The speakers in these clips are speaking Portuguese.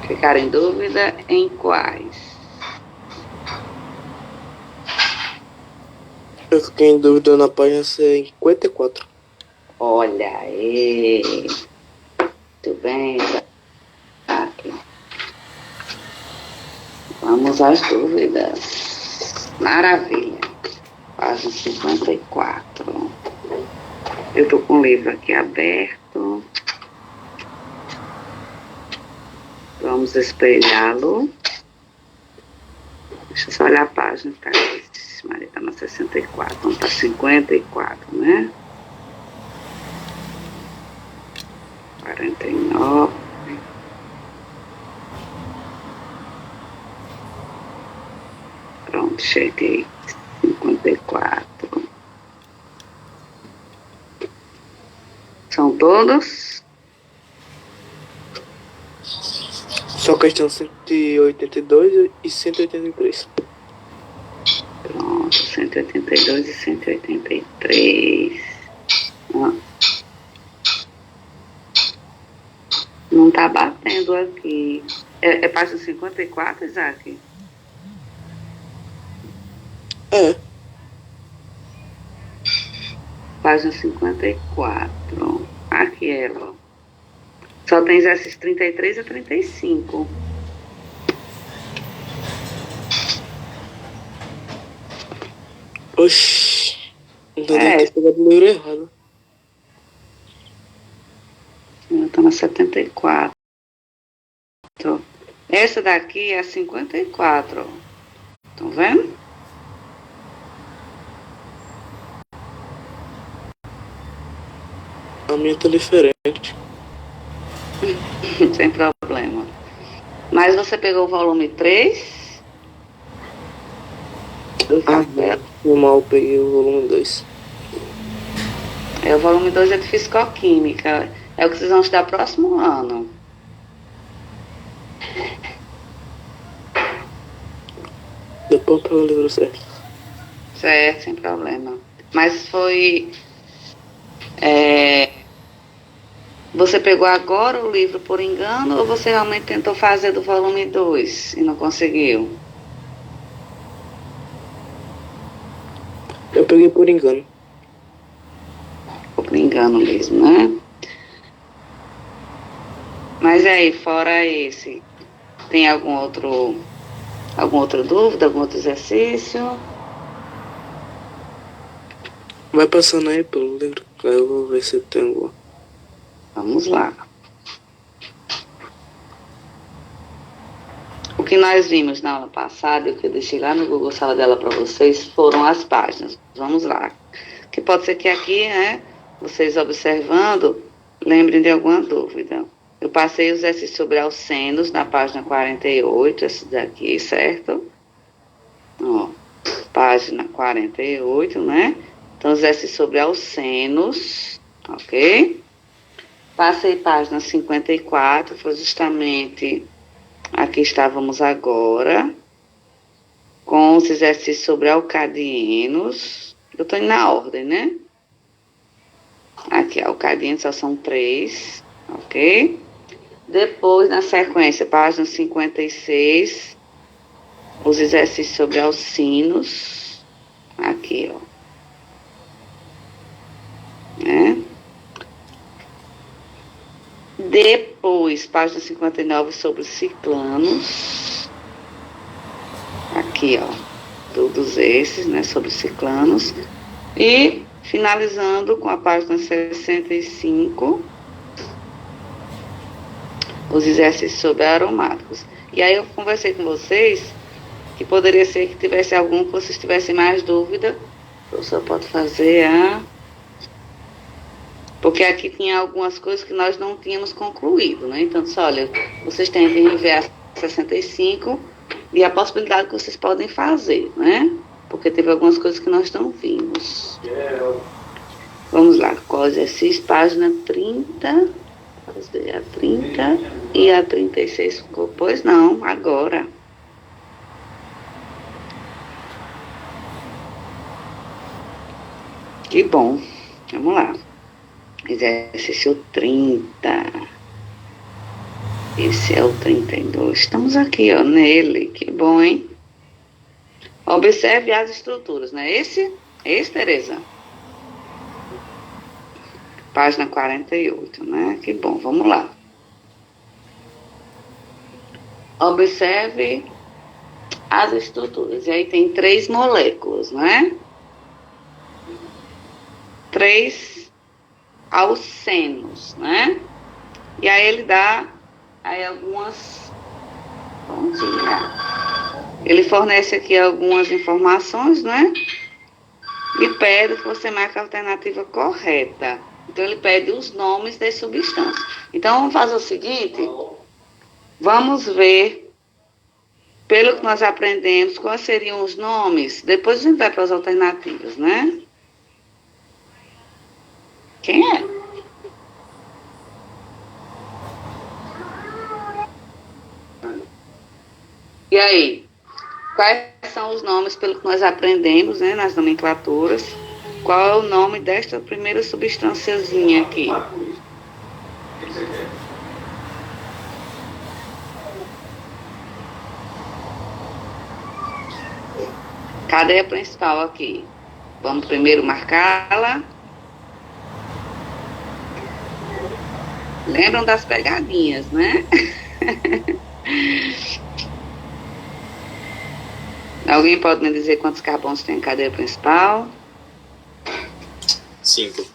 Ficaram em dúvida em quais? Eu fiquei em dúvida na página 54. Olha aí. Muito bem, Isaac. Vamos às dúvidas. Maravilha. Página 54. Eu estou com o livro aqui aberto. Vamos espelhá-lo. Deixa eu só olhar a página. Tá? Maria está na 64. Vamos para 54, né? 49. Pronto, cheguei. 54. São todos? Só questão 182 e 183. Pronto, 182 e 183. Não tá batendo aqui. É página 54, Isaac? É. Página 54. Aqui ela. Só tem exercício 33 e 35. Oxi. Então deve ter pegado o livro errado. Eu tô na 74. Essa daqui é a 54. Estão vendo? A minha tá diferente. Sem problema. Mas você pegou o volume 3? Eu mal peguei o volume 2. O volume 2 é de Fisicoquímica. É o que vocês vão estudar próximo ano. Depois eu pego o livro certo. Certo, sem problema. Mas foi... Você pegou agora o livro por engano ou você realmente tentou fazer do volume 2 e não conseguiu? Eu peguei por engano. Por engano mesmo, né? Mas aí, fora esse, tem alguma outra dúvida, algum outro exercício? Vai passando aí pelo livro, aí eu vou ver se tem alguma. Vamos lá. O que nós vimos na aula passada, o que eu deixei lá no Google Sala dela para vocês, foram as páginas. Vamos lá. Que pode ser que aqui, né, vocês observando, lembrem de alguma dúvida. Eu passei os exercícios sobre alcenos na página 48, esse daqui, certo? Ó, página 48, né? Então, os exercícios sobre alcenos, ok? Passei página 54, foi justamente aqui estávamos agora, com os exercícios sobre alcadienos. Eu estou indo na ordem, né? Aqui, alcadienos só são 3, ok? Depois, na sequência, página 56, os exercícios sobre alcinos. Aqui, ó. Né? Depois, página 59, sobre ciclanos. Aqui, ó. Todos esses, né? Sobre ciclanos. E finalizando com a página 65, os exercícios sobre aromáticos. E aí eu conversei com vocês que poderia ser que tivesse algum que vocês tivessem mais dúvida. O professor pode fazer porque aqui tinha algumas coisas que nós não tínhamos concluído, né? Então, disse, olha, vocês têm que enviar 65 e a possibilidade que vocês podem fazer, né? Porque teve algumas coisas que nós não vimos. Vamos lá, qual exercício? Página 30, a 30 e a 36 ficou, pois não, agora. Que bom, vamos lá. Exercício 30. Esse é o 32. Estamos aqui, ó, nele. Que bom, hein? Observe as estruturas, né? Esse, Tereza? Página 48, né? Que bom, vamos lá. Observe as estruturas. E aí tem 3 moléculas, né? 3 alcenos, né? E aí ele dá aí algumas... Bom dia. Ele fornece aqui algumas informações, né? E pede que você marque a alternativa correta. Então ele pede os nomes das substâncias. Então vamos fazer o seguinte, vamos ver, pelo que nós aprendemos, quais seriam os nomes. Depois a gente vai para as alternativas, né? Quem é? E aí? Quais são os nomes, pelo que nós aprendemos, né, nas nomenclaturas? Qual é o nome desta primeira substânciazinha aqui? Cadeia principal aqui. Vamos primeiro marcá-la. Lembram das pegadinhas, né? Alguém pode me dizer quantos carbonos tem em cadeia principal? 5.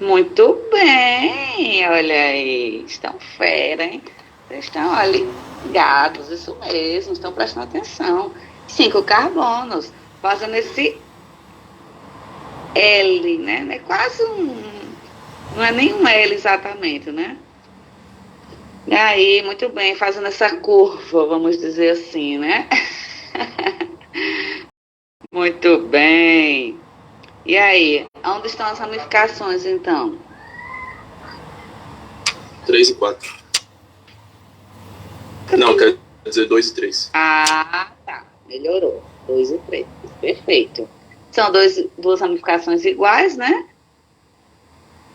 Muito bem, olha aí. Estão fera, hein? Vocês estão ali ligados, isso mesmo, estão prestando atenção. 5 carbonos, fazendo esse L, né? É quase não é nem um L exatamente, né? E aí, muito bem, fazendo essa curva, vamos dizer assim, né? Muito bem. E aí, onde estão as ramificações, então? 3 e 4. Não, quer dizer 2 e 3. Ah, tá. Melhorou. 2 e 3. Perfeito. São duas ramificações iguais, né?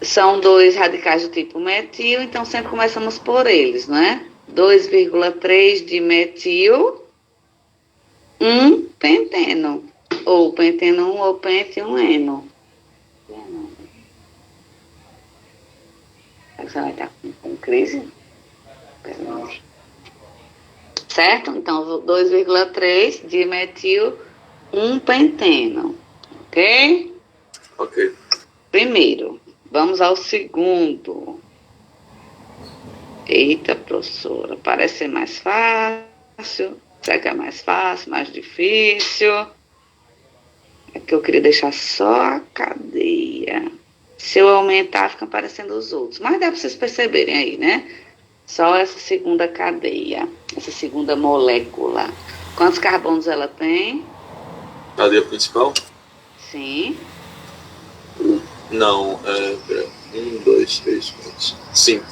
São 2 radicais do tipo metil, então sempre começamos por eles, né? 2,3 de metil, 1 penteno. Ou penteno 1 ou pente-1-eno. Você vai estar com crise? Certo? Então, 2,3 de metil, 1 penteno. Ok? Ok. Primeiro, vamos ao segundo. Eita, professora, parece ser mais fácil. Será que é mais fácil, mais difícil? É que eu queria deixar só a cadeia. Se eu aumentar, fica aparecendo os outros. Mas dá para vocês perceberem aí, né? Só essa segunda cadeia, essa segunda molécula. Quantos carbonos ela tem? Cadeia principal? Sim. Não, 1, 2, 3, 4, 5.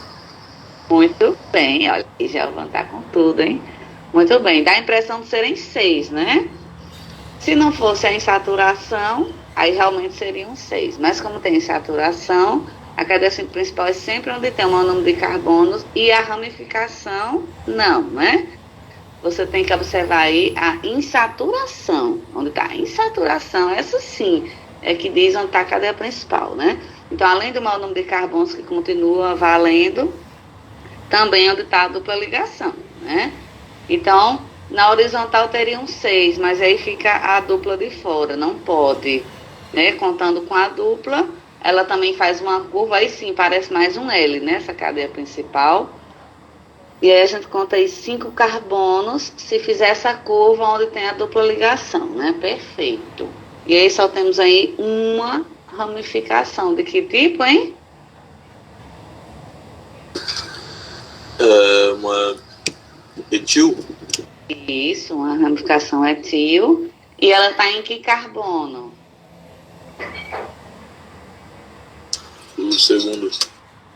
Muito bem, olha, já vou levantar com tudo, hein? Muito bem, dá a impressão de serem 6, né? Se não fosse a insaturação, aí realmente seriam 6. Mas como tem insaturação, a cadeia principal é sempre onde tem o maior número de carbonos e a ramificação não, né? Você tem que observar aí a insaturação. Onde está a insaturação, essa sim é que diz onde está a cadeia principal, né? Então, além do maior número de carbonos que continua valendo, também onde está a dupla ligação, né? Então, na horizontal teriam 6, mas aí fica a dupla de fora, não pode, né? Contando com a dupla, ela também faz uma curva, aí sim, parece mais um L, né? Essa cadeia principal. E aí a gente conta aí 5 carbonos, se fizer essa curva onde tem a dupla ligação, né? Perfeito. E aí só temos aí uma ramificação. De que tipo, hein? Uma etil? Isso, uma ramificação etil. E ela está em que carbono? O segundo.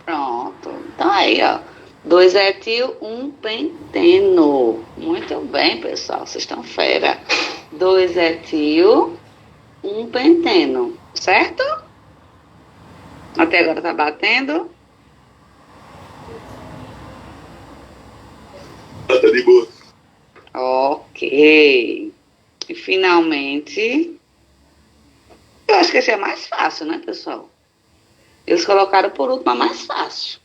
Pronto. Então aí, ó. 2 etil, 1 penteno. Muito bem, pessoal. Vocês estão fera. 2 etil, 1 penteno. Certo? Até agora tá batendo? Tá de boa. Ok. E finalmente, eu acho que esse é mais fácil, né, pessoal? Eles colocaram por último a mais fácil.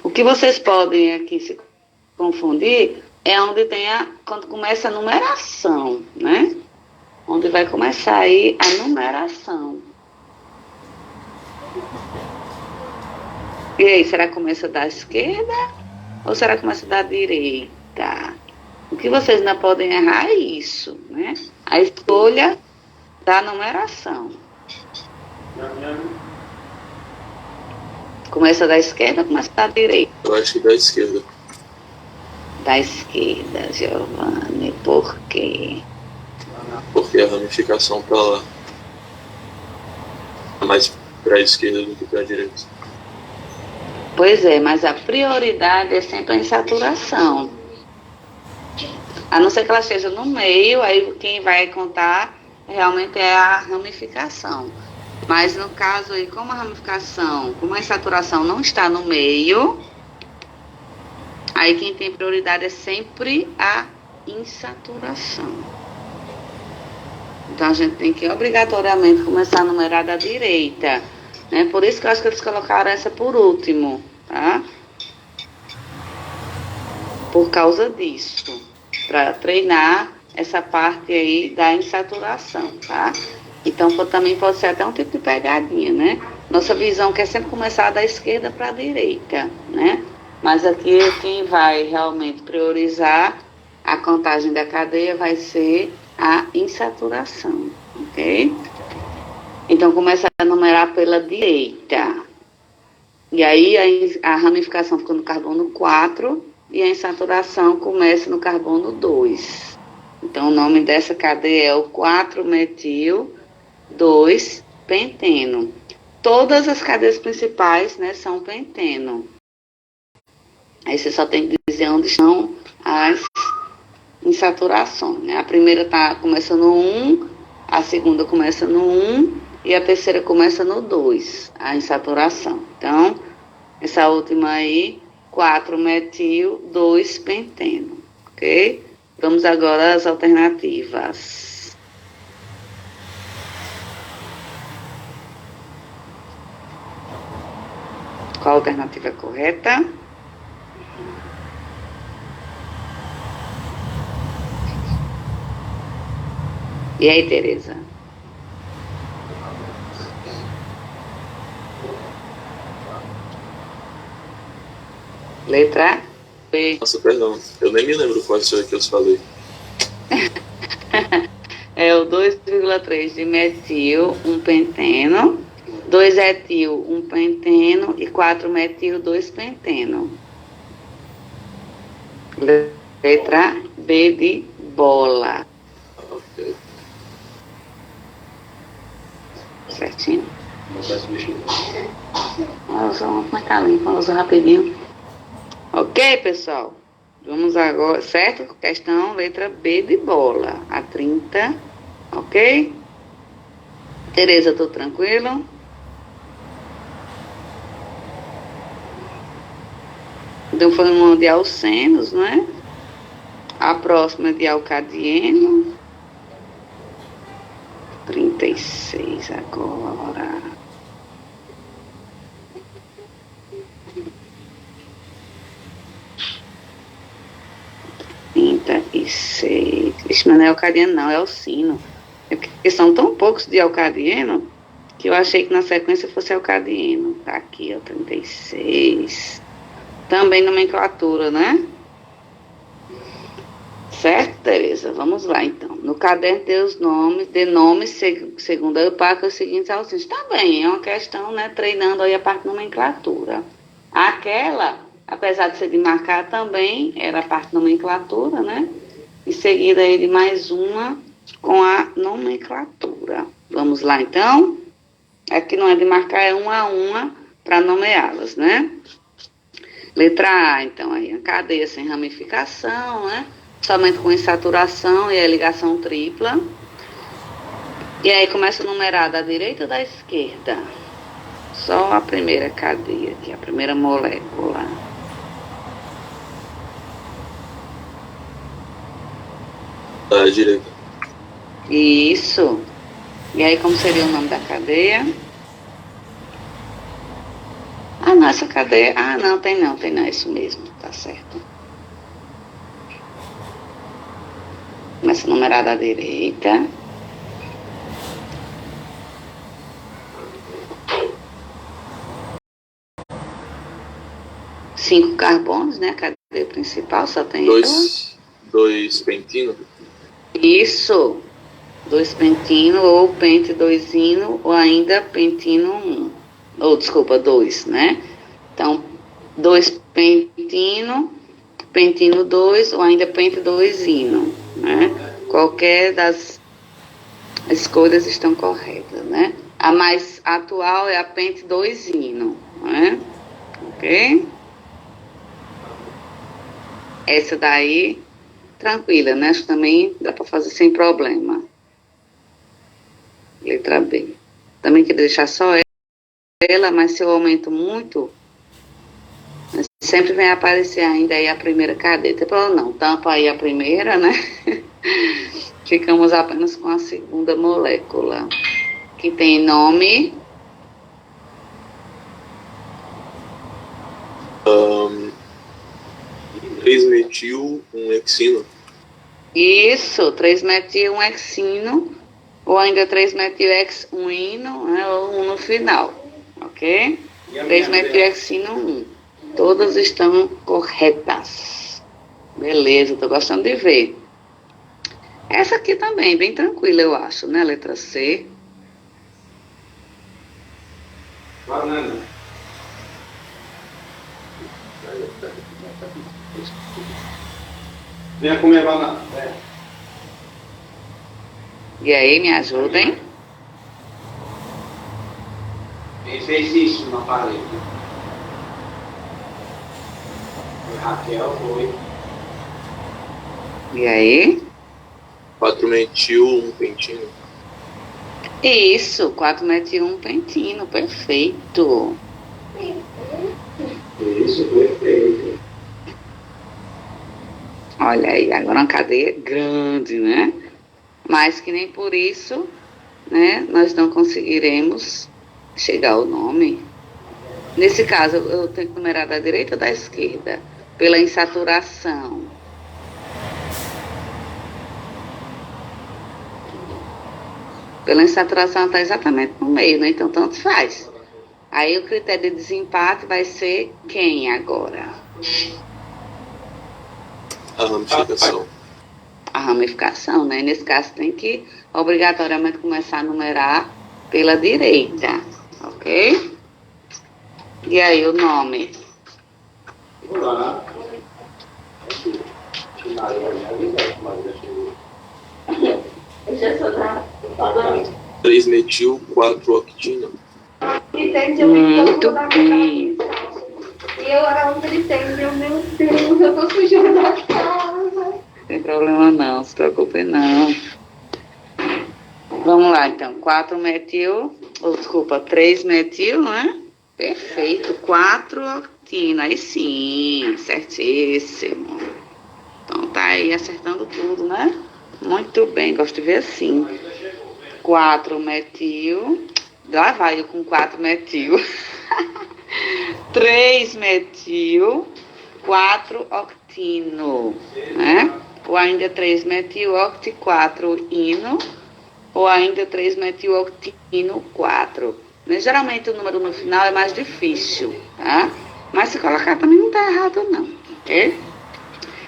O que vocês podem aqui se confundir é onde tem quando começa a numeração, né? Onde vai começar aí a numeração. E aí, será que começa da esquerda ou será que começa da direita? O que vocês ainda podem errar é isso, né? A escolha da numeração. Começa da esquerda ou começa da direita? Eu acho que da esquerda. Da esquerda, Giovanni. Por quê? Porque a ramificação tá lá. Mais pra esquerda do que pra direita. Pois é, mas a prioridade é sempre a insaturação. A não ser que ela esteja no meio, aí quem vai contar realmente é a ramificação. Mas no caso aí, como a insaturação não está no meio, aí quem tem prioridade é sempre a insaturação. Então a gente tem que obrigatoriamente começar a numerar da direita, né? Por isso que eu acho que eles colocaram essa por último, tá? Por causa disso, para treinar essa parte aí da insaturação, tá? Então também pode ser até um tipo de pegadinha, né? Nossa visão quer sempre começar da esquerda para a direita, né? Mas aqui quem vai realmente priorizar a contagem da cadeia vai ser a insaturação, ok? Então começa a numerar pela direita. E aí a ramificação fica no carbono 4 e a insaturação começa no carbono 2. Então o nome dessa cadeia é o 4-metil-2-penteno. Todas as cadeias principais, né, são penteno. Aí você só tem que dizer onde estão as insaturações, né? A primeira começa no 1, a segunda começa no 1 e a terceira começa no 2, a insaturação. Então, essa última aí, 4-metil-2-penteno, ok? Vamos agora às alternativas. Qual a alternativa correta? E aí, Tereza? Letra B. Nossa, perdão. Eu nem me lembro qual foi que eu falei. É o 2,3 de metil, 1 penteno, 2 etil, 1 penteno e 4 metil, 2 penteno. Letra B de bola. Ok. Certinho? Vamos marcar ali, vamos rapidinho. Ok, pessoal? Vamos agora, certo? Questão letra B de bola, a 30, ok? Tereza, tô tranquilo? Então foi uma de alcenos, né? A próxima é de alcadieno. 36 agora. E 6. Ixi, mas não é alcadieno não, é alcino. É porque são tão poucos de alcadieno que eu achei que na sequência fosse alcadieno. Tá aqui, ó, 36. Também nomenclatura, né? Certo, Tereza? Vamos lá, então. No caderno tem os nomes, de nomes segundo a EUPAC, os seguintes alcinos. Tá bem, é uma questão, né, treinando aí a parte de nomenclatura. Aquela, apesar de ser de marcar também, era a parte de nomenclatura, né? Em seguida aí de mais uma com a nomenclatura. Vamos lá, então? Aqui não é de marcar, é uma a uma para nomeá-las, né? Letra A, então, aí a cadeia sem ramificação, né? Somente com insaturação e a ligação tripla. E aí começa a numerar da direita ou da esquerda? Só a primeira cadeia aqui, a primeira molécula. Da direita. Isso. E aí, como seria o nome da cadeia? Ah, não, essa cadeia... Ah, não, tem não, é isso mesmo, tá certo. Começa a numerar da direita. Cinco carbonos, né? A cadeia principal só tem dois pentino. Isso. 2 pentino, ou pente 2 ino, ou ainda pentino 1. Ou, desculpa, 2, né? Então, 2 pentino, pentino 2, ou ainda pente 2 ino, né? Qualquer das escolhas estão corretas, né? A mais atual é a pente 2 ino, né? Ok? Essa daí, tranquila, né? Acho que também dá para fazer sem problema. Letra B. Também queria deixar só ela, mas se eu aumento muito, sempre vem aparecer ainda aí a primeira cadeta. Não, tampa aí a primeira, né? Ficamos apenas com a segunda molécula, que tem nome... 3-metil, 1-hexino. Isso, 3-metil, 1-hexino, ou ainda 3-metil-1-ino, né, ou 1 no final, ok? 3-metil-hexino 1. Todas estão corretas. Beleza, estou gostando de ver. Essa aqui também, bem tranquila, eu acho, né? Letra C. Banana. Venha comer banana. E aí, me ajudem? Quem fez isso na parede? Foi Raquel, foi. E aí? 4-metil, 1 pentino. Isso, 4-metil, 1 pentino, perfeito. Isso, perfeito. Olha aí, agora uma cadeia grande, né? Mas que nem por isso, né, nós não conseguiremos chegar ao nome. Nesse caso, eu tenho que numerar da direita ou da esquerda? Pela insaturação. Pela insaturação está exatamente no meio, né? Então, tanto faz. Aí o critério de desempate vai ser quem agora? A ramificação. A ramificação, né? Nesse caso tem que obrigatoriamente começar a numerar pela direita, ok? E aí o nome? 3-metil, 4-octino. Muito bem. E eu era um tristeza, meu Deus, eu tô sujando a casa. Não tem problema não, se preocupe não. Vamos lá então, 3-metil, né? Perfeito, 4-octino, aí sim, certíssimo. Então tá aí acertando tudo, né? Muito bem, gosto de ver assim. 4-metil, lá vai eu com 4-metil. 3-metil, 4-octino, né? Ou ainda 3-metil-oct, 4-ino, ou ainda 3-metil-octino, 4. Né? Geralmente o número no final é mais difícil, tá? Mas se colocar também não tá errado não, ok?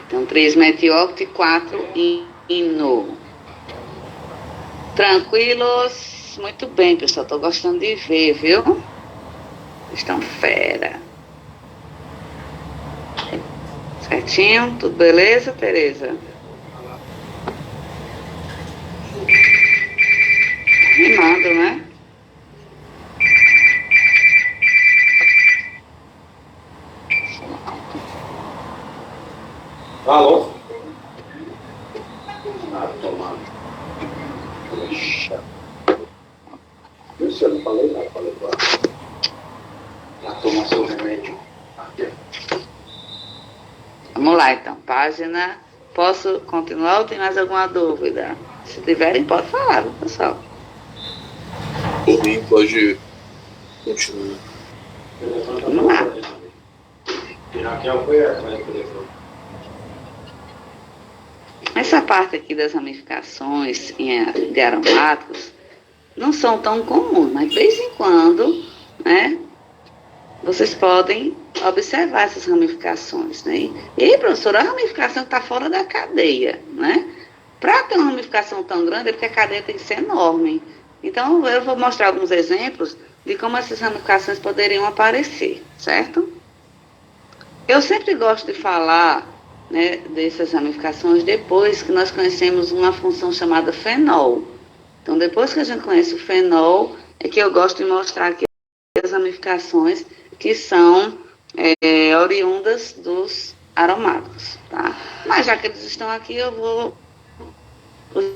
Então, 3-metil-oct, 4-ino. Tranquilos? Muito bem, pessoal, tô gostando de ver, viu? Estão fera. Certinho? Tudo beleza, Tereza? Animado, né? Alô? Tomado. Isso eu não falei nada, falei agora. Já toma seu remédio. Vamos lá, então. Página Posso continuar ou tem mais alguma dúvida? Se tiverem, pode falar, viu, pessoal? Por mim, pode continuar. Vamos lá. Essa parte aqui das ramificações de aromáticos não são tão comuns, mas de vez em quando, né, vocês podem observar essas ramificações, né? E aí, professora, a ramificação está fora da cadeia, né? Para ter uma ramificação tão grande é porque a cadeia tem que ser enorme. Então, eu vou mostrar alguns exemplos de como essas ramificações poderiam aparecer, certo? Eu sempre gosto de falar, né, dessas ramificações depois que nós conhecemos uma função chamada fenol. Então, depois que a gente conhece o fenol, é que eu gosto de mostrar aqui as ramificações que são oriundas dos aromáticos, tá? Mas já que eles estão aqui, eu vou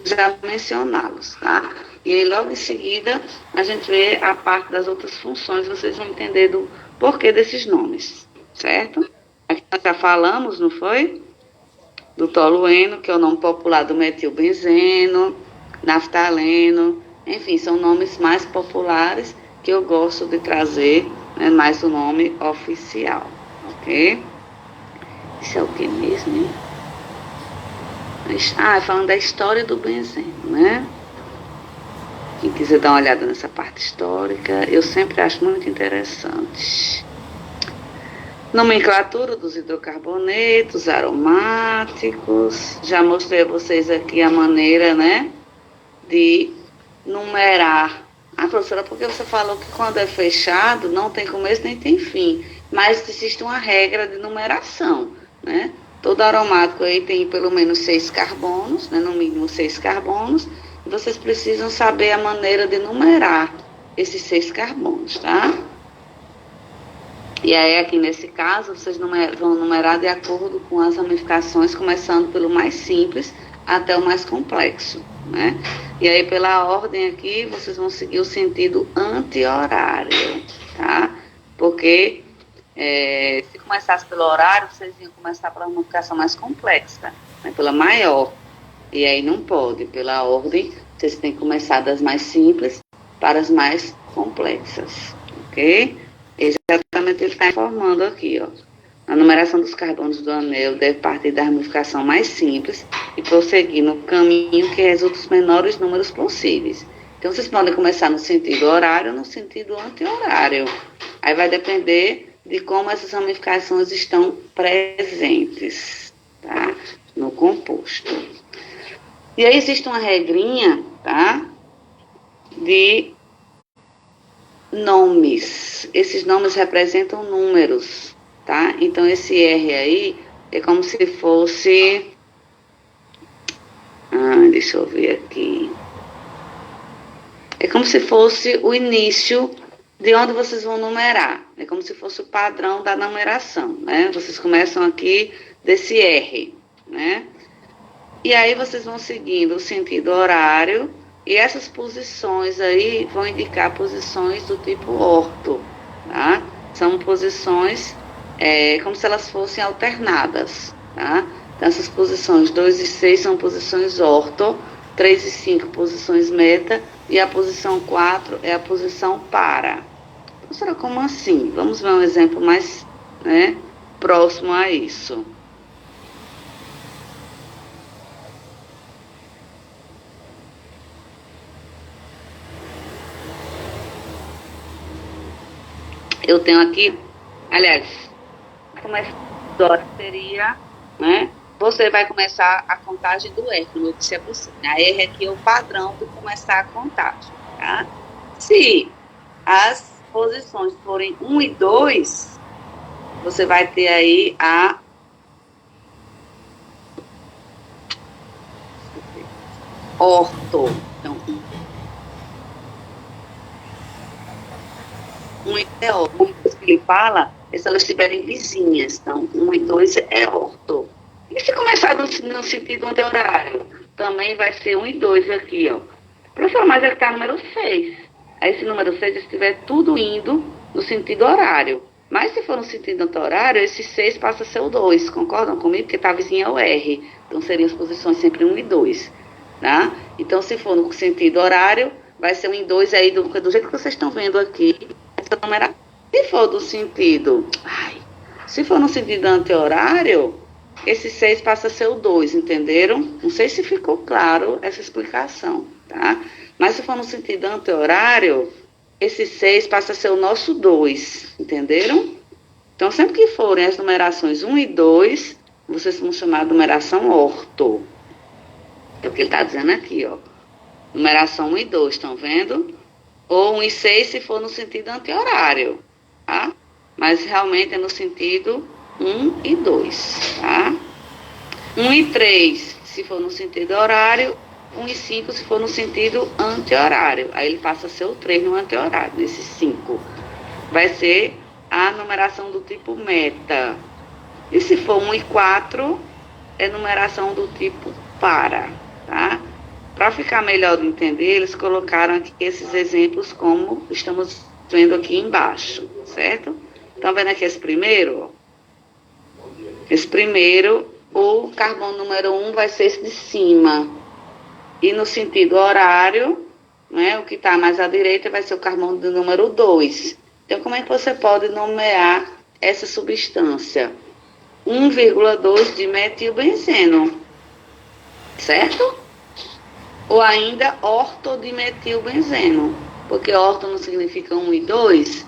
já mencioná-los, tá? E aí, logo em seguida, a gente vê a parte das outras funções, vocês vão entender do porquê desses nomes, certo? Aqui nós já falamos, não foi? Do tolueno, que é o nome popular do metilbenzeno, naftaleno, enfim, são nomes mais populares que eu gosto de trazer, né, mais o nome oficial, ok? Isso é o que mesmo, hein? Falando da história do benzeno, né? Quem quiser dar uma olhada nessa parte histórica, eu sempre acho muito interessante. Nomenclatura dos hidrocarbonetos, aromáticos. Já mostrei a vocês aqui a maneira, né, de numerar. Professora, porque você falou que quando é fechado não tem começo nem tem fim, mas existe uma regra de numeração, né? Todo aromático aí tem pelo menos 6 carbonos, né, no mínimo 6 carbonos, e vocês precisam saber a maneira de numerar esses 6 carbonos, tá? E aí, aqui nesse caso, vocês vão numerar de acordo com as ramificações, começando pelo mais simples até o mais complexo, né? E aí, pela ordem aqui, vocês vão seguir o sentido anti-horário, tá? Porque se começasse pelo horário, vocês iam começar pela ramificação mais complexa, né? Pela maior. E aí não pode. Pela ordem, vocês têm que começar das mais simples para as mais complexas, ok? Exatamente ele está informando aqui, ó. A numeração dos carbonos do anel deve partir da ramificação mais simples e prosseguir no caminho que resulta os menores números possíveis. Então, vocês podem começar no sentido horário ou no sentido anti-horário. Aí vai depender de como essas ramificações estão presentes, tá? No composto. E aí existe uma regrinha, tá? De nomes. Esses nomes representam números, tá? Então, esse R aí é como se fosse... deixa eu ver aqui. É como se fosse o início de onde vocês vão numerar. É como se fosse o padrão da numeração, né? Vocês começam aqui desse R, né? E aí vocês vão seguindo o sentido horário, e essas posições aí vão indicar posições do tipo orto, tá? São posições como se elas fossem alternadas, tá? Então, essas posições 2 e 6 são posições orto, 3 e 5 posições meta, e a posição 4 é a posição para. Professora, como assim? Vamos ver um exemplo mais, né, próximo a isso. Eu tenho aqui, aliás, seria, né? Você vai começar a contagem do R, como eu disse a você. A R aqui é o padrão de começar a contagem, tá? Se as posições forem 1 e 2, você vai ter aí a orto. Então, 1 e 2 é orto. O que ele fala é se elas estiverem vizinhas. Então, 1 e 2 é orto. E se começar no sentido anti-horário? Também vai ser 1 e 2 aqui, ó. Professor, mas é que está número 6. Aí esse número 6 estiver tudo indo no sentido horário. Mas se for no sentido anti-horário, esse 6 passa a ser o 2, concordam comigo? Porque tá vizinho ao R. Então seriam as posições sempre 1 e 2. Tá? Então se for no sentido horário, vai ser 1 e 2 aí do jeito que vocês estão vendo aqui. Essa numeração. Se for do sentido... se for no sentido anti-horário, esse 6 passa a ser o 2, entenderam? Não sei se ficou claro essa explicação, tá? Mas se for no sentido anti-horário, esse 6 passa a ser o nosso 2, entenderam? Então, sempre que forem as numerações 1 e 2, vocês vão chamar de numeração orto. É o que ele está dizendo aqui, ó. Numeração 1 e 2, estão vendo? Ou 1 e 6 se for no sentido anti-horário, tá? Mas realmente é no sentido 1 e 2, tá? 1 e 3 se for no sentido horário, 1 e 5 se for no sentido anti-horário. Aí ele passa a ser o 3 no anti-horário, nesse 5. Vai ser a numeração do tipo meta. E se for 1 e 4, é numeração do tipo para, tá? Para ficar melhor de entender, eles colocaram aqui esses exemplos como estamos vendo aqui embaixo, certo? Estão vendo aqui esse primeiro? Esse primeiro, o carbono número 1 vai ser esse de cima. E no sentido horário, né, o que está mais à direita vai ser o carbono do número 2. Então, como é que você pode nomear essa substância? 1,2 de metilbenzeno, certo? Ou ainda ortodimetilbenzeno, porque orto não significa 1 e 2,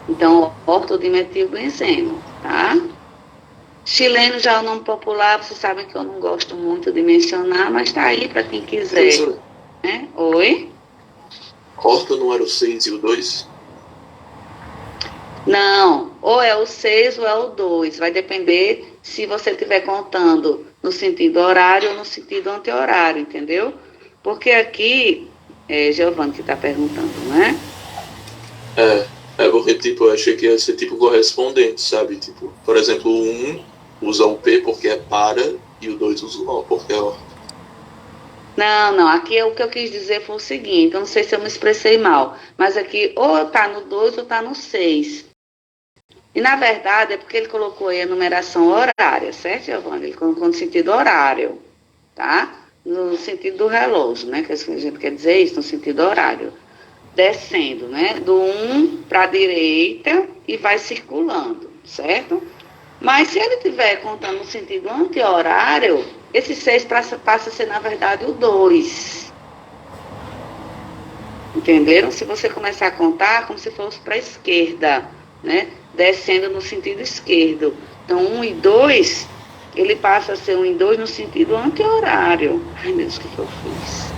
então ortodimetilbenzeno, tá? Chileno já é o nome popular, vocês sabem que eu não gosto muito de mencionar, mas tá aí para quem quiser. Né? Oi? Orto não era o 6 e o 2? Não, ou é o 6 ou é o 2. Vai depender se você estiver contando no sentido horário ou no sentido anti-horário, entendeu? Porque aqui, Giovanni que está perguntando, né? É porque, tipo, eu achei que ia ser, tipo, correspondente, sabe? Tipo, por exemplo, o 1 usa o P porque é para e o 2 usa o O porque é O. Não, aqui o que eu quis dizer foi o seguinte, eu não sei se eu me expressei mal, mas aqui ou está no 2 ou está no 6. E, na verdade, é porque ele colocou aí a numeração horária, certo, Giovanni? Ele colocou no sentido horário, tá? No sentido do relógio, né? Que a gente quer dizer isso, no sentido horário. Descendo, né? Do 1 para a direita e vai circulando, certo? Mas se ele estiver contando no sentido anti-horário, esse 6 passa a ser, na verdade, o 2. Entenderam? Se você começar a contar, como se fosse para a esquerda, né? Descendo no sentido esquerdo. Então, 1 e 2, ele passa a ser 1 e 2 no sentido anti-horário. Ai, meu Deus, o que eu fiz?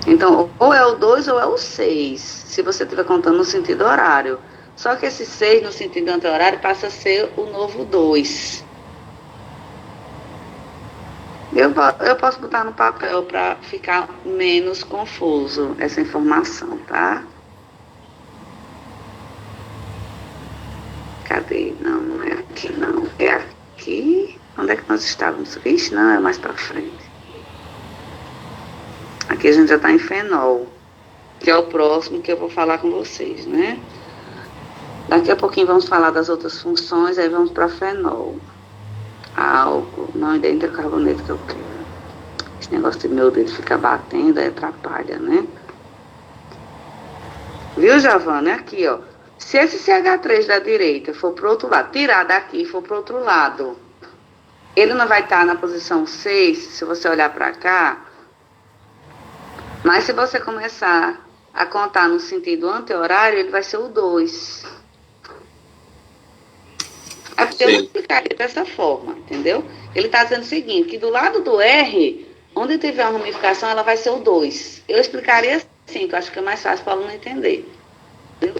Então, ou é o 2 ou é o 6, se você estiver contando no sentido horário. Só que esse 6 no sentido anti-horário passa a ser o novo 2. Eu posso botar no papel para ficar menos confuso essa informação, tá? Cadê? Não é aqui, não. É aqui. Onde é que nós estávamos? Ixi, não, é mais para frente. Aqui a gente já está em fenol, que é o próximo que eu vou falar com vocês, né? Daqui a pouquinho vamos falar das outras funções, aí vamos para fenol. Álcool, não identifica o carboneto que eu quero. Esse negócio de meu dedo ficar batendo aí atrapalha, né? Viu, Giovana? Aqui, ó. Se esse CH3 da direita for para o outro lado, tirar daqui e for para o outro lado, ele não vai estar na posição 6, se você olhar para cá. Mas se você começar a contar no sentido anti-horário, ele vai ser o 2. É porque eu explicaria dessa forma, entendeu? Ele está dizendo o seguinte, que do lado do R, onde tiver uma ramificação, ela vai ser o 2. Eu explicaria assim, que eu acho que é mais fácil para o aluno entender.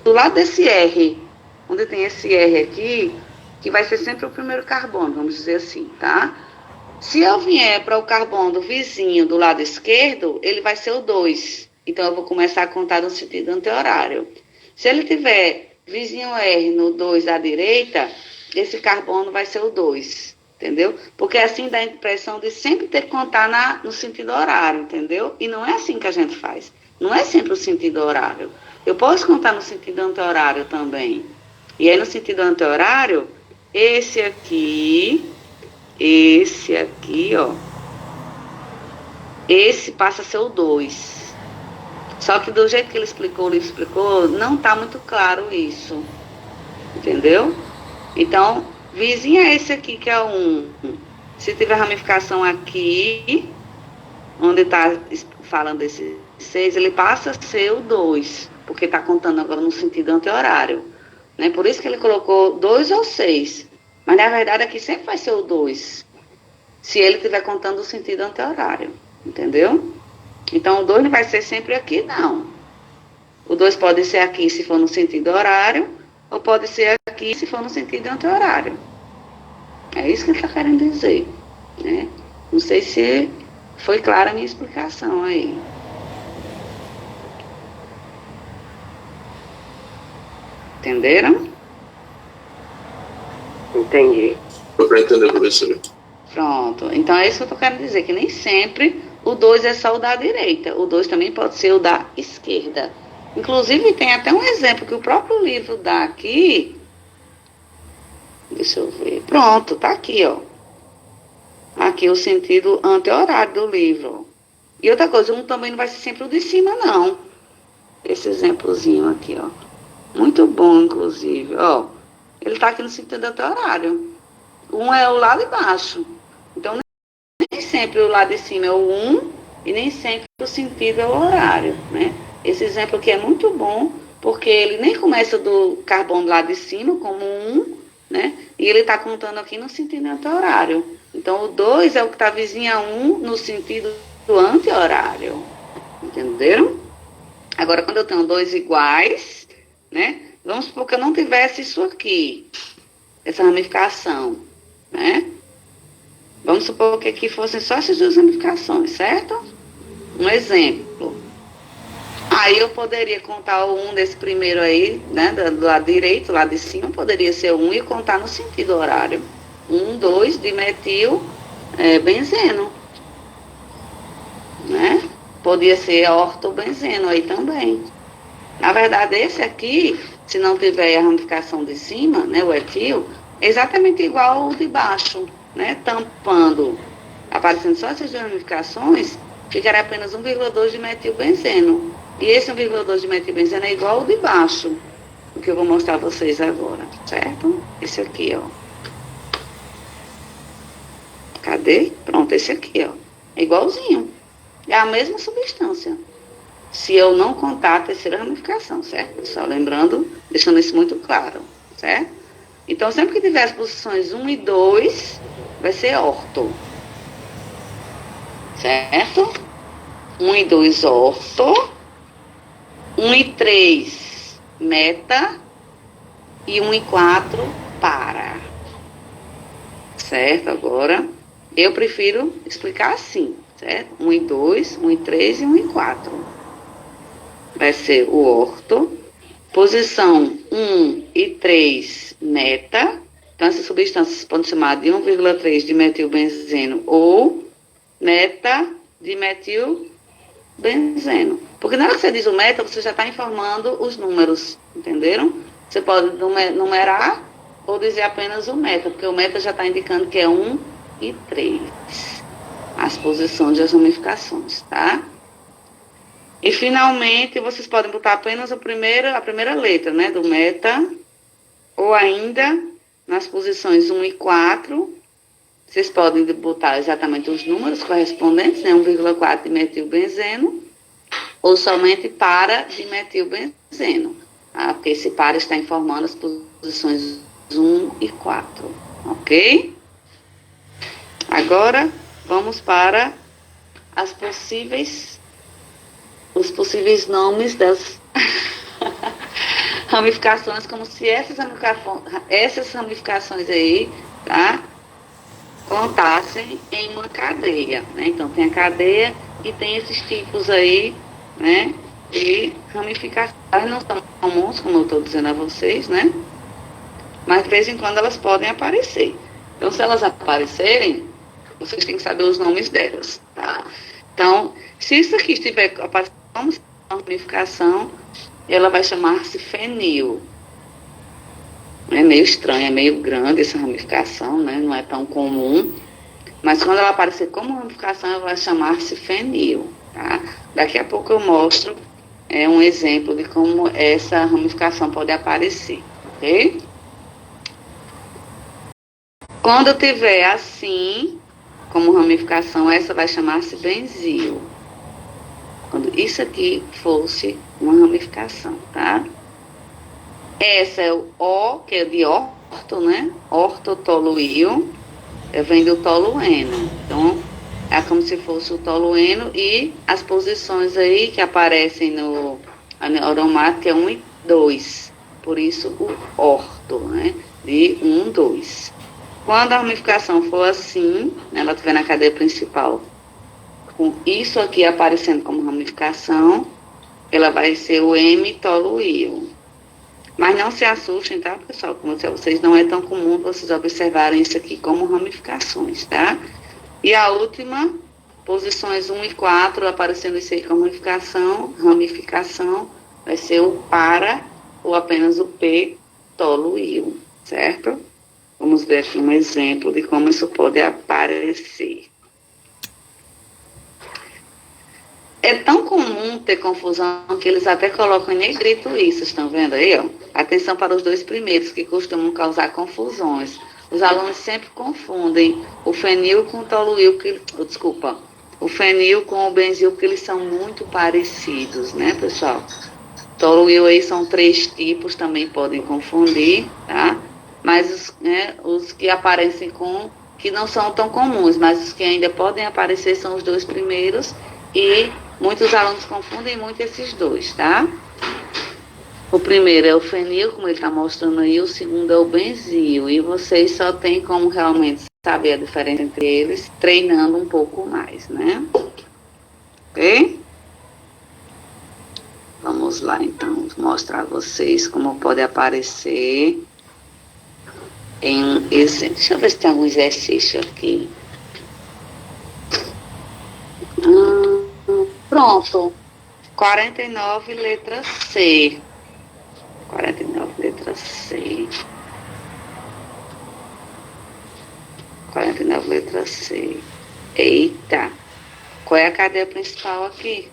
Do lado desse R, onde tem esse R aqui, que vai ser sempre o primeiro carbono, vamos dizer assim, tá? Se eu vier para o carbono do vizinho do lado esquerdo, ele vai ser o 2. Então, eu vou começar a contar no sentido anti-horário. Se ele tiver vizinho R no 2 à direita, esse carbono vai ser o 2, entendeu? Porque assim dá a impressão de sempre ter que contar no sentido horário, entendeu? E não é assim que a gente faz. Não é sempre o sentido horário. eu posso contar no sentido anti-horário também. E aí, no sentido anti-horário, esse aqui, ó, esse passa a ser o 2. Só que do jeito que ele explicou, o livro explicou, não está muito claro isso. Entendeu? Então, vizinho é esse aqui, que é o 1. Se tiver ramificação aqui, onde está falando desse 6, ele passa a ser o 2, porque está contando agora no sentido anti-horário. Né? Por isso que ele colocou 2 ou 6. Mas, na verdade, aqui sempre vai ser o 2, se ele estiver contando o sentido anti-horário. Entendeu? Então, o 2 não vai ser sempre aqui, não. O 2 pode ser aqui se for no sentido horário, ou pode ser aqui se for no sentido anti-horário. É isso que ele está querendo dizer. Né? Não sei se foi clara a minha explicação aí. Entenderam? Entendi. Foi para entender, professora. Pronto. Então, é isso que eu estou querendo dizer, que nem sempre o 2 é só o da direita. O 2 também pode ser o da esquerda. Inclusive, tem até um exemplo que o próprio livro dá aqui. Deixa eu ver. Pronto, tá aqui, ó. Aqui o sentido anti-horário do livro. E outra coisa, um também não vai ser sempre o de cima, não. Esse exemplozinho aqui, ó. Muito bom, inclusive. Ó, ele tá aqui no sentido anti-horário. Um é o lado de baixo. Então, nem sempre o lado de cima é o 1 e nem sempre o sentido é o horário, né? Esse exemplo aqui é muito bom, porque ele nem começa do carbono lá de cima, como 1, né? E ele está contando aqui no sentido anti-horário. Então, o 2 é o que está vizinho a 1 no sentido do anti-horário. Entenderam? Agora, quando eu tenho 2 iguais, né? Vamos supor que eu não tivesse isso aqui, essa ramificação, né? Vamos supor que aqui fossem só essas duas ramificações, certo? Um exemplo. Aí eu poderia contar o 1 desse primeiro aí, né? Do lado direito, lado de cima, poderia ser 1 e contar no sentido horário. 1, 2, dimetil, benzeno. Né? Podia ser ortobenzeno aí também. Na verdade, esse aqui, se não tiver a ramificação de cima, né, o etil, é exatamente igual ao de baixo, né, tampando, aparecendo só essas duas ramificações, ficará apenas 1,2 de metilbenzeno. E esse 1,2 de metilbenzeno é igual ao de baixo, o que eu vou mostrar a vocês agora, certo? Esse aqui, ó. Cadê? Pronto, esse aqui, ó. É igualzinho. É a mesma substância. Se eu não contar a terceira ramificação, certo? Só lembrando, deixando isso muito claro, certo? Então, sempre que tiver as posições 1 e 2, vai ser orto. Certo? 1 e 2, orto. 1 e 3, meta. E 1 e 4, para. Certo? Agora, eu prefiro explicar assim, certo? 1 e 2, 1 e 3 e 1 e 4. Vai ser o orto. Posição 1 e 3, meta. Então, essas substâncias podem chamar de 1,3 de metilbenzeno ou meta de metilbenzeno. Porque na hora que você diz o meta, você já está informando os números, entenderam? Você pode numerar ou dizer apenas o meta, porque o meta já está indicando que é 1 e 3. As posições das ramificações, tá? E, finalmente, vocês podem botar apenas a primeira letra, né, do meta, ou ainda, nas posições 1 e 4, vocês podem botar exatamente os números correspondentes, né, 1,4 de metilbenzeno, ou somente para de metilbenzeno, tá? Porque esse para está informando as posições 1 e 4, ok? Agora, vamos para os possíveis nomes das ramificações, como se essas ramificações aí, tá, contassem em uma cadeia, né? Então, tem a cadeia e tem esses tipos aí, né, de ramificações. Elas não são comuns, como eu estou dizendo a vocês, né? Mas, de vez em quando, elas podem aparecer. Então, se elas aparecerem, vocês têm que saber os nomes delas, tá? Então, se isso aqui estiver aparecendo como ramificação, ela vai chamar-se fenil. É meio estranho, é meio grande essa ramificação, né? Não é tão comum. Mas quando ela aparecer como ramificação, ela vai chamar-se fenil, tá? Daqui a pouco eu mostro um exemplo de como essa ramificação pode aparecer, ok? Quando tiver assim, como ramificação, essa vai chamar-se benzil. Quando isso aqui fosse uma ramificação, tá? Essa é o O, que é de orto, né? Ortotoluío, vem do tolueno. Então, é como se fosse o tolueno e as posições aí que aparecem no aromático é 1 e 2. Por isso, o orto, né? De 1, 2. Quando a ramificação for assim, né, ela estiver na cadeia principal, com isso aqui aparecendo como ramificação, ela vai ser o M-toluío. Mas não se assustem, tá, pessoal? Como vocês, não é tão comum vocês observarem isso aqui como ramificações, tá? E a última, posições 1 e 4, aparecendo isso aí como ramificação, vai ser o para ou apenas o P-toluío, certo? Vamos ver aqui um exemplo de como isso pode aparecer. É tão comum ter confusão que eles até colocam em negrito isso, estão vendo aí, ó? Atenção para os dois primeiros, que costumam causar confusões. Os alunos sempre confundem o fenil com o toluío, o fenil com o benzil, porque eles são muito parecidos, né, pessoal? Toluío aí são 3 tipos, também podem confundir, tá? Mas os que aparecem que não são tão comuns, mas os que ainda podem aparecer são os dois primeiros e muitos alunos confundem muito esses dois, tá? O primeiro é o fenil, como ele está mostrando aí, o segundo é o benzil, e vocês só tem como realmente saber a diferença entre eles treinando um pouco mais, né? Ok? Vamos lá, então, mostrar a vocês como pode aparecer em um exemplo. Deixa eu ver se tem algum exercício aqui. Pronto. 49, letra C. 49, letra C. 49, letra C. Eita. Qual é a cadeia principal aqui?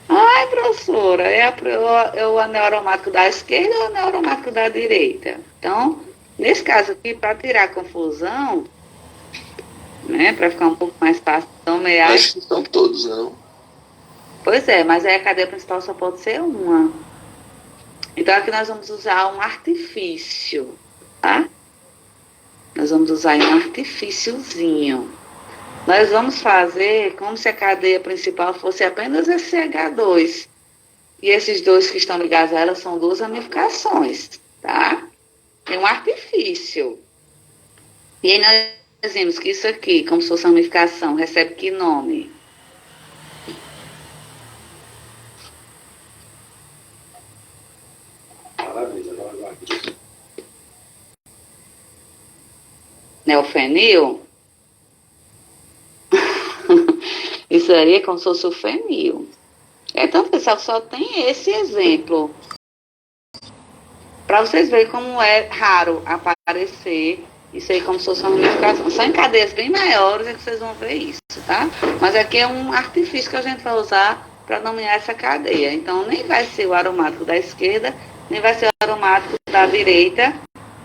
Ai, professora, é o anel aromático da esquerda ou o anel aromático da direita? Então, nesse caso aqui, para tirar a confusão, né, para ficar um pouco mais fácil de nomear. Acho que são todos, não? Pois é, mas aí a cadeia principal só pode ser uma. Então, aqui nós vamos usar um artifício, tá? Nós vamos usar um artifíciozinho. Nós vamos fazer como se a cadeia principal fosse apenas esse CH2. E esses dois que estão ligados a ela são duas ramificações, tá? É um artifício. E aí nós vimos que isso aqui, como se fosse ramificação, recebe que nome? Maravilha, nós aqui. Neofenil? Isso aí é como se fosse o fenil. Então, pessoal, só tem esse exemplo. Para vocês verem como é raro aparecer isso aí como se fosse uma ramificação. Só em cadeias bem maiores é que vocês vão ver isso, tá? Mas aqui é um artifício que a gente vai usar para nomear essa cadeia. Então, nem vai ser o aromático da esquerda, nem vai ser o aromático da direita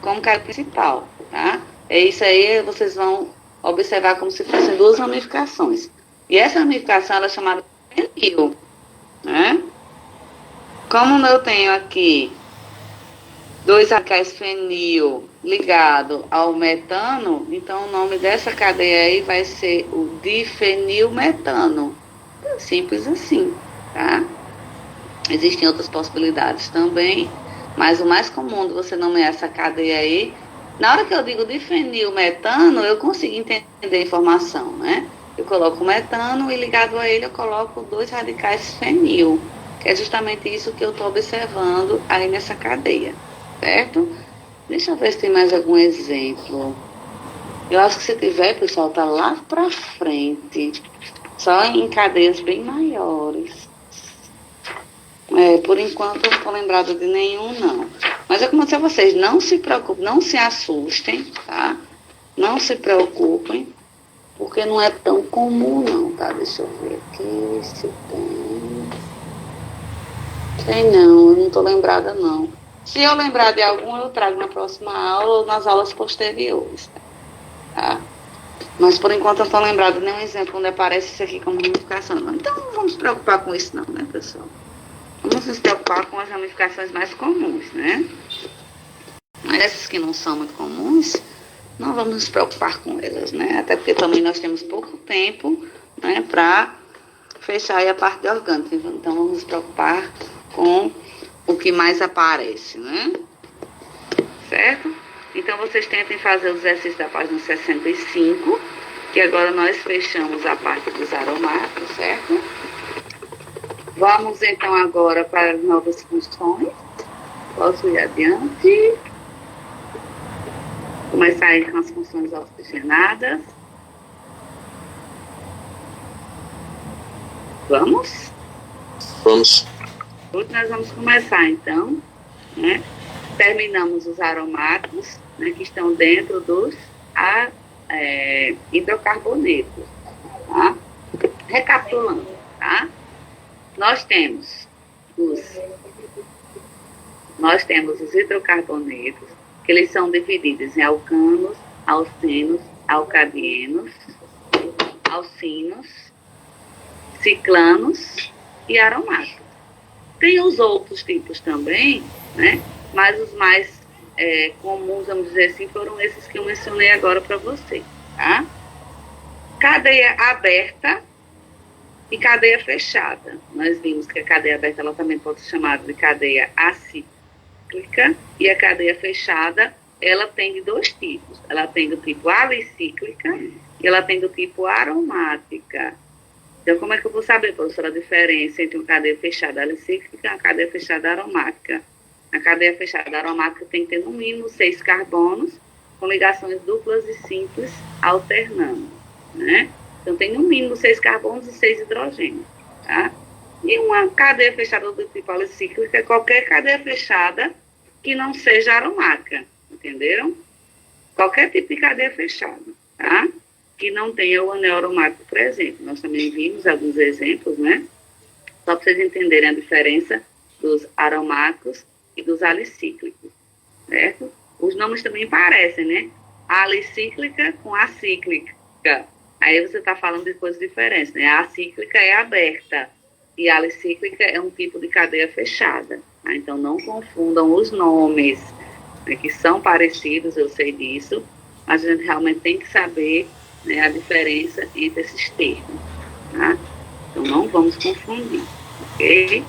como cadeia principal, tá? É isso aí, vocês vão observar como se fossem duas ramificações. E essa ramificação ela é chamada de fenil, né? Como eu tenho aqui 2 radicais fenil ligado ao metano, então o nome dessa cadeia aí vai ser o difenilmetano. Simples assim, tá? Existem outras possibilidades também, mas o mais comum de você nomear essa cadeia aí, na hora que eu digo difenilmetano, eu consigo entender a informação, né? Eu coloco o metano e ligado a ele eu coloco 2 radicais fenil, que é justamente isso que eu estou observando aí nessa cadeia, certo? Deixa eu ver se tem mais algum exemplo. Eu acho que se tiver, pessoal, tá lá pra frente. Só em cadeias bem maiores. Por enquanto eu não estou lembrada de nenhum, não. Mas eu comecei a vocês, não se preocupem, não se assustem, tá? Não se preocupem, porque não é tão comum, não, tá? Deixa eu ver aqui se tem. Tem não, eu não estou lembrada, não. Se eu lembrar de algum, eu trago na próxima aula ou nas aulas posteriores, tá? Mas por enquanto eu não estou lembrada de nenhum exemplo onde aparece isso aqui como ramificação. Então não vamos nos preocupar com isso, não, né, pessoal? Vamos nos preocupar com as ramificações mais comuns, né? Mas essas que não são muito comuns, não vamos nos preocupar com elas, né? Até porque também nós temos pouco tempo, né, para fechar aí a parte de orgânica. Então vamos nos preocupar com o que mais aparece, né? Certo? Então vocês tentem fazer o exercício da página 65, que agora nós fechamos a parte dos aromáticos, certo? Vamos então agora para as novas funções. Posso ir adiante? Começar aí com as funções oxigenadas. Vamos? Vamos. Hoje nós vamos começar então, né? Terminamos os aromáticos, né, que estão dentro dos hidrocarbonetos, tá? Recapitulando, tá? Nós temos os hidrocarbonetos, que eles são divididos em alcanos, alcenos, alcadienos, alcinos, ciclanos e aromáticos. Tem os outros tipos também, né? Mas os mais comuns, vamos dizer assim, foram esses que eu mencionei agora para vocês, tá? Cadeia aberta e cadeia fechada. Nós vimos que a cadeia aberta ela também pode ser chamada de cadeia acíclica, e a cadeia fechada ela tem de dois tipos. Ela tem do tipo alicíclica e ela tem do tipo aromática. Então, como é que eu vou saber, professora, a diferença entre uma cadeia fechada alicíclica e uma cadeia fechada aromática? A cadeia fechada aromática tem que ter no mínimo 6 carbonos com ligações duplas e simples alternando, né? Então, tem no mínimo 6 carbonos e 6 hidrogênios, tá? E uma cadeia fechada do tipo alicíclica é qualquer cadeia fechada que não seja aromática, entenderam? Qualquer tipo de cadeia fechada, tá? Que não tenha o anel aromático presente. Nós também vimos alguns exemplos, né? Só para vocês entenderem a diferença dos aromáticos e dos alicíclicos, certo? Os nomes também parecem, né? Alicíclica com acíclica. Aí você está falando de coisas diferentes, né? A acíclica é aberta e a alicíclica é um tipo de cadeia fechada. Tá? Então, não confundam os nomes, né, que são parecidos, eu sei disso, mas a gente realmente tem que saber, né, a diferença entre esses termos, tá? Então, não vamos confundir, ok?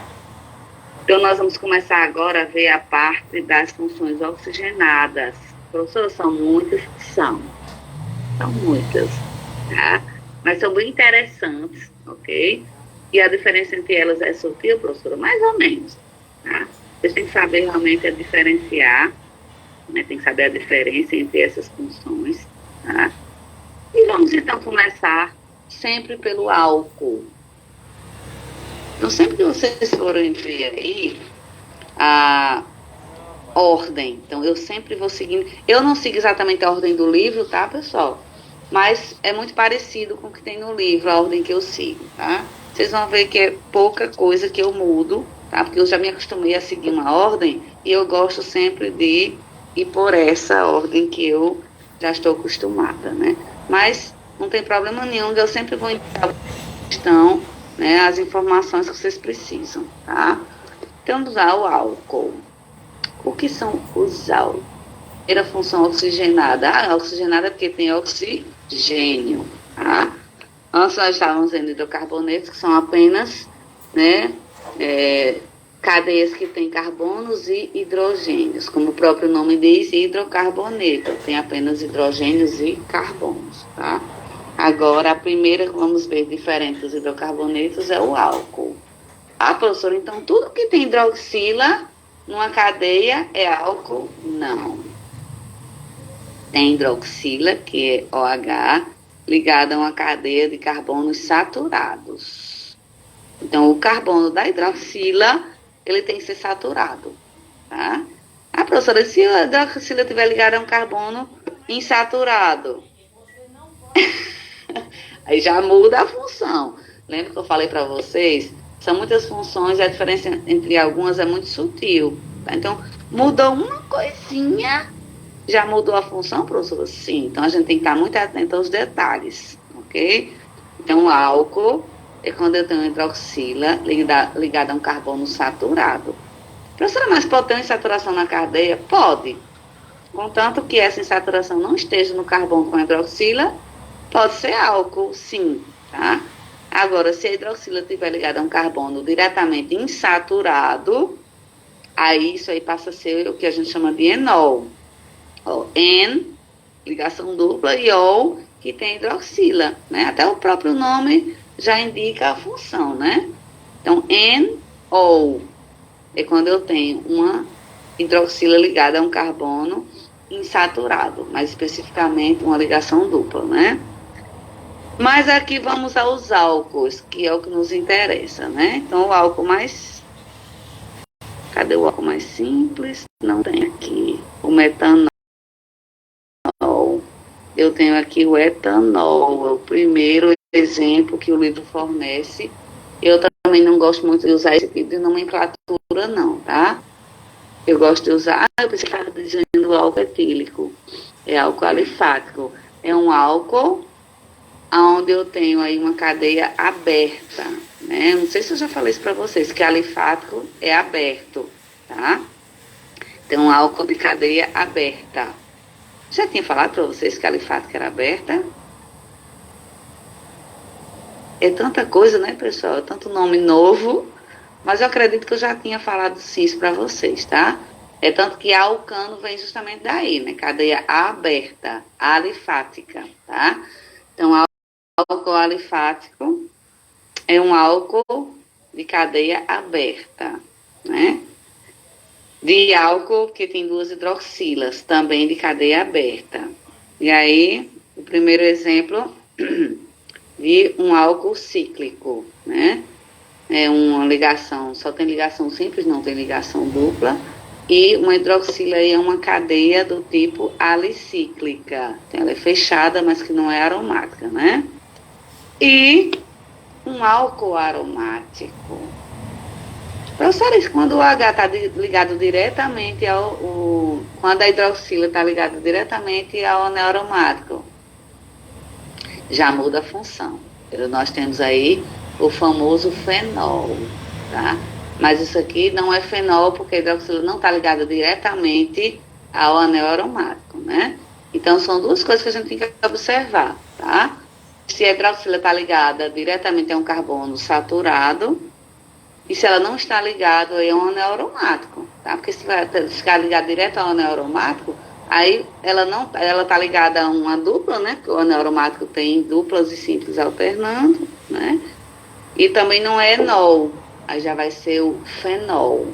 Então, nós vamos começar agora a ver a parte das funções oxigenadas. Professor, são muitas? São muitas, tá? Mas são bem interessantes, ok? E a diferença entre elas é sutil, professora? Mais ou menos, tá? Vocês têm que saber realmente a diferenciar, né? Tem que saber a diferença entre essas funções, tá? E vamos então começar sempre pelo álcool. Então, sempre que vocês forem ver aí a ordem, então eu sempre vou seguindo. Eu não sigo exatamente a ordem do livro, tá, pessoal? Mas é muito parecido com o que tem no livro, a ordem que eu sigo, tá? Vocês vão ver que é pouca coisa que eu mudo, tá? Porque eu já me acostumei a seguir uma ordem e eu gosto sempre de ir por essa ordem que eu já estou acostumada, né? Mas não tem problema nenhum, eu sempre vou entrar na questão, né, as informações que vocês precisam, tá? Então, usar o álcool. O que são os álcools? Primeira função oxigenada. Oxigenada é porque tem oxigênio, tá? Antes nós estávamos vendo hidrocarbonetos, que são apenas, né, cadeias que têm carbonos e hidrogênios. Como o próprio nome diz, hidrocarboneto. Tem apenas hidrogênios e carbonos, tá? Agora, a primeira que vamos ver diferente dos hidrocarbonetos é o álcool. Ah, professora, então tudo que tem hidroxila numa cadeia é álcool? Não. Tem hidroxila, que é OH, ligada a uma cadeia de carbonos saturados. Então, o carbono da hidroxila, ele tem que ser saturado, tá? Ah, professora, se a hidroxila estiver ligada a um carbono insaturado, aí já muda a função. Lembra que eu falei para vocês? São muitas funções e a diferença entre algumas é muito sutil. Tá? Então, mudou uma coisinha, já mudou a função, professora? Sim. Então, a gente tem que estar muito atento aos detalhes, ok? Então, o álcool é quando eu tenho hidroxila ligada a um carbono saturado. Professora, mas pode ter uma insaturação na cadeia? Pode. Contanto que essa insaturação não esteja no carbono com a hidroxila, pode ser álcool, sim, tá? Agora, se a hidroxila estiver ligada a um carbono diretamente insaturado, aí isso aí passa a ser o que a gente chama de enol. Ó, en, ligação dupla, e ol, que tem hidroxila, né? Até o próprio nome já indica a função, né? Então, enol é quando eu tenho uma hidroxila ligada a um carbono insaturado, mais especificamente uma ligação dupla, né? Mas aqui vamos aos álcools, que é o que nos interessa, né? Então, o álcool mais... Cadê o álcool mais simples? Não tem aqui. O metanol. Eu tenho aqui o etanol, é o primeiro exemplo que o livro fornece. Eu também não gosto muito de usar esse tipo de nomenclatura, não, tá? Eu gosto de usar... eu pensei que estava dizendo álcool etílico. É álcool alifático. É um álcool onde eu tenho aí uma cadeia aberta, né? Não sei se eu já falei isso para vocês, que alifático é aberto, tá? Então, um álcool de cadeia aberta. Já tinha falado para vocês que alifático era aberta? É tanta coisa, né, pessoal? É tanto nome novo, mas eu acredito que eu já tinha falado sim isso para vocês, tá? É tanto que alcano vem justamente daí, né? Cadeia aberta, alifática, tá? Então, álcool alifático é um álcool de cadeia aberta, né? De álcool que tem duas hidroxilas, também de cadeia aberta. E aí, o primeiro exemplo de um álcool cíclico, né? É uma ligação, só tem ligação simples, não tem ligação dupla. E uma hidroxila é uma cadeia do tipo alicíclica. Então, ela é fechada, mas que não é aromática, né? E um álcool aromático. Professores, quando o H está ligado diretamente quando a hidroxila está ligada diretamente ao anel aromático, já muda a função. Nós temos aí o famoso fenol, tá? Mas isso aqui não é fenol porque a hidroxila não está ligada diretamente ao anel aromático, né? Então, são duas coisas que a gente tem que observar, tá? Se a hidroxila está ligada diretamente a um carbono saturado, e se ela não está ligada a um anel aromático, tá? Porque se vai ficar ligada direto ao anel aromático, aí ela está ligada a uma dupla, né? Porque o anel aromático tem duplas e simples alternando, né? E também não é enol, aí já vai ser o fenol,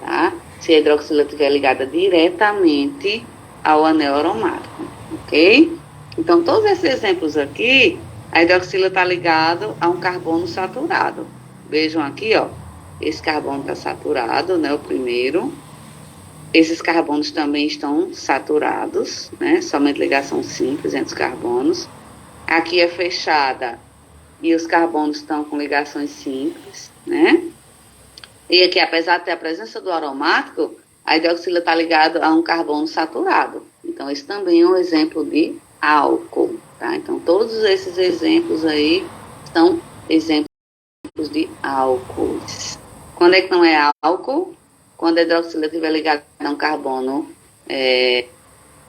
tá? Se a hidroxila estiver ligada diretamente ao anel aromático, ok? Então, todos esses exemplos aqui, a hidroxila está ligada a um carbono saturado. Vejam aqui, ó, esse carbono está saturado, né, o primeiro. Esses carbonos também estão saturados, né, somente ligação simples entre os carbonos. Aqui é fechada e os carbonos estão com ligações simples, né? E aqui, apesar de ter a presença do aromático, a hidroxila está ligada a um carbono saturado. Então, esse também é um exemplo de álcool, tá? Então, todos esses exemplos aí são exemplos de álcools. Quando é que não é álcool? Quando a hidroxila estiver ligada a um carbono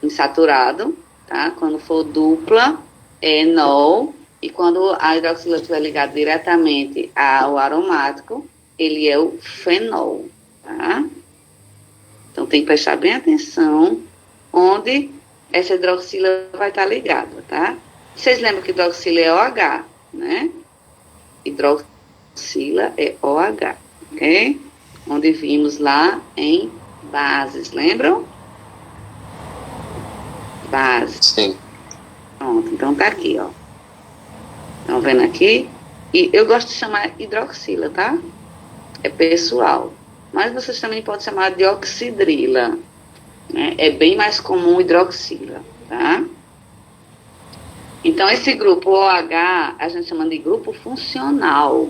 insaturado, tá? Quando for dupla, é enol. E quando a hidroxila estiver ligada diretamente ao aromático, ele é o fenol, tá? Então, tem que prestar bem atenção onde essa hidroxila vai estar ligada, tá? Vocês lembram que hidroxila é OH, né? Hidroxila é OH, ok? Onde vimos lá em bases, lembram? Bases. Sim. Pronto, então tá aqui, ó. Estão vendo aqui? E eu gosto de chamar hidroxila, tá? É pessoal. Mas vocês também podem chamar de oxidrila, né? É bem mais comum hidroxila, tá? Então, esse grupo OH, a gente chama de grupo funcional,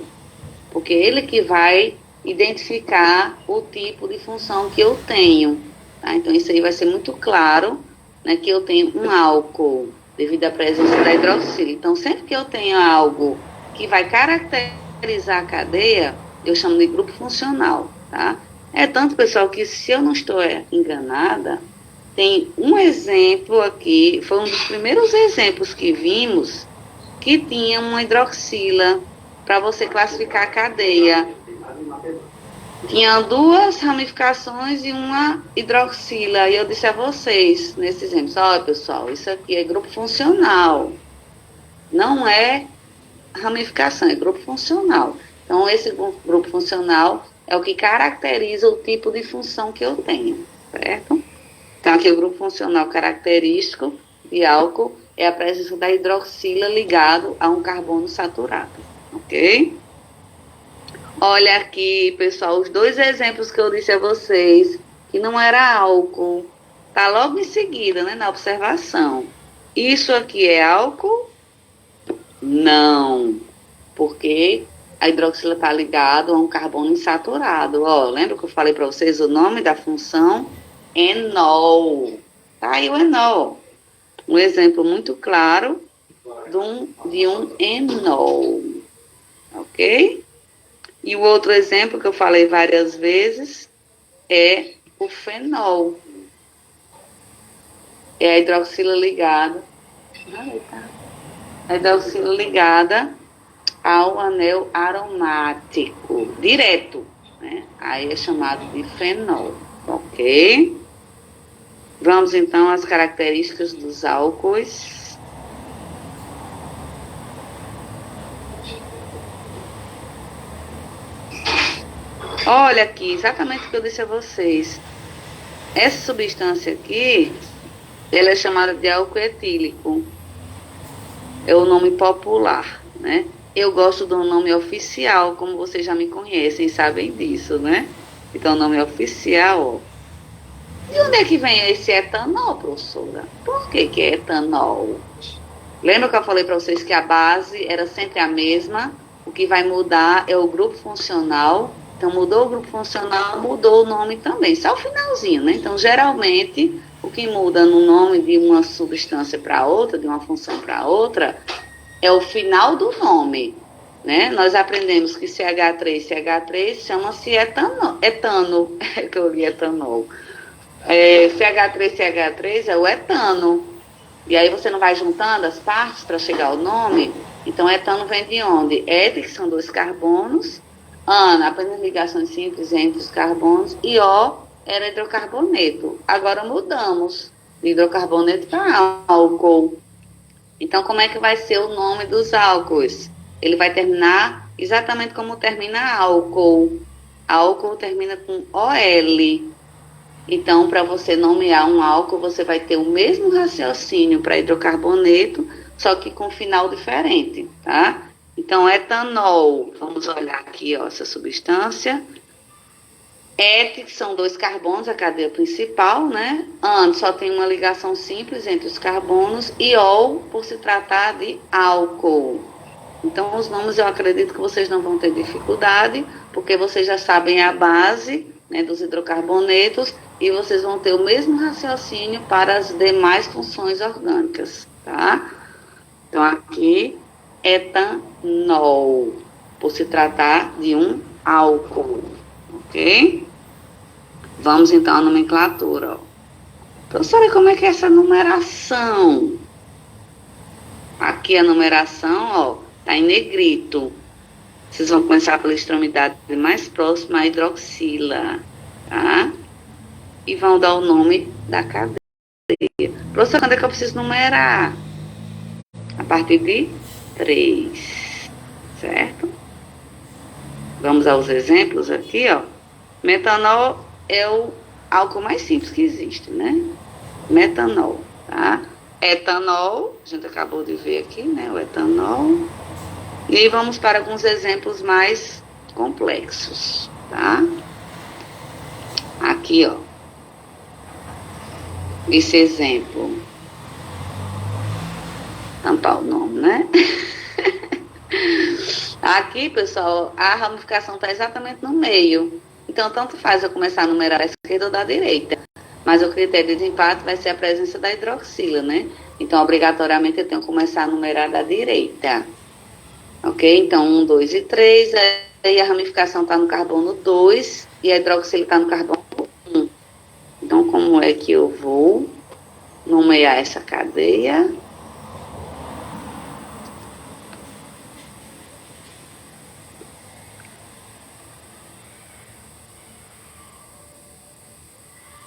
porque ele que vai identificar o tipo de função que eu tenho, tá? Então, isso aí vai ser muito claro, né, que eu tenho um álcool devido à presença da hidroxila. Então, sempre que eu tenho algo que vai caracterizar a cadeia, eu chamo de grupo funcional, tá? É tanto, pessoal, que se eu não estou enganada, tem um exemplo aqui, foi um dos primeiros exemplos que vimos, que tinha uma hidroxila para você classificar a cadeia. Tinha duas ramificações e uma hidroxila. E eu disse a vocês, nesse exemplo, olha, pessoal, isso aqui é grupo funcional. Não é ramificação, é grupo funcional. Então, esse grupo funcional é o que caracteriza o tipo de função que eu tenho, certo? Então, aqui o grupo funcional característico de álcool é a presença da hidroxila ligado a um carbono saturado, ok? Olha aqui, pessoal, os dois exemplos que eu disse a vocês, que não era álcool, tá logo em seguida, né, na observação. Isso aqui é álcool? Não, porque a hidroxila está ligada a um carbono insaturado. Ó, lembra que eu falei para vocês o nome da função? Enol. Tá aí o enol. Um exemplo muito claro de um enol. Ok? E o outro exemplo que eu falei várias vezes é o fenol. É a hidroxila ligada. A hidroxila ligada ao anel aromático. Direto. Né? Aí é chamado de fenol. Ok? Vamos então às características dos álcoois. Olha aqui, exatamente o que eu disse a vocês. Essa substância aqui, ela é chamada de álcool etílico. É o nome popular, né? Eu gosto do nome oficial, como vocês já me conhecem, sabem disso, né? Então, o nome oficial, ó. De onde é que vem esse etanol, professora? Por que é etanol? Lembra que eu falei para vocês que a base era sempre a mesma? O que vai mudar é o grupo funcional. Então, mudou o grupo funcional, mudou o nome também. Só o finalzinho, né? Então, geralmente, o que muda no nome de uma substância para outra, de uma função para outra, é o final do nome, né? Nós aprendemos que CH3 chama-se etano, que eu li etanol. CH3 é o etano. E aí você não vai juntando as partes para chegar ao nome. Então, etano vem de onde? Et, que são dois carbonos. Ano, apenas ligações simples entre os carbonos. E O era hidrocarboneto. Agora mudamos de hidrocarboneto para álcool. Então, como é que vai ser o nome dos álcoois? Ele vai terminar exatamente como termina álcool. Álcool termina com OL. Então, para você nomear um álcool, você vai ter o mesmo raciocínio para hidrocarboneto, só que com final diferente, tá? Então, etanol, vamos olhar aqui, ó, essa substância. Et, que são dois carbonos, a cadeia principal, né? An, só tem uma ligação simples entre os carbonos. E ol, por se tratar de álcool. Então, os nomes eu acredito que vocês não vão ter dificuldade, porque vocês já sabem a base, né, dos hidrocarbonetos, e vocês vão ter o mesmo raciocínio para as demais funções orgânicas, tá? Então, aqui, etanol, por se tratar de um álcool, ok? Vamos, então, à nomenclatura, ó. Professora, como é que é essa numeração? Aqui a numeração, ó, tá em negrito. Vocês vão começar pela extremidade mais próxima, a hidroxila, tá? E vão dar o nome da cadeia. Professor, quando é que eu preciso numerar? A partir de 3, certo? Vamos aos exemplos aqui, ó. Metanol é o álcool mais simples que existe, né? Metanol, tá? etanol, a gente acabou de ver aqui, né, o etanol. E vamos para alguns exemplos mais complexos, tá? Aqui, ó. Esse exemplo. Tampar o nome, né? Aqui, pessoal, a ramificação está exatamente no meio. Então, tanto faz eu começar a numerar da esquerda ou da direita. Mas o critério de desempate vai ser a presença da hidroxila, né? Então, obrigatoriamente, eu tenho que começar a numerar da direita. Ok? Então, 1, 2 e 3. Aí a ramificação está no carbono 2 e a hidroxila está no carbono 1. Então, como é que eu vou nomear essa cadeia?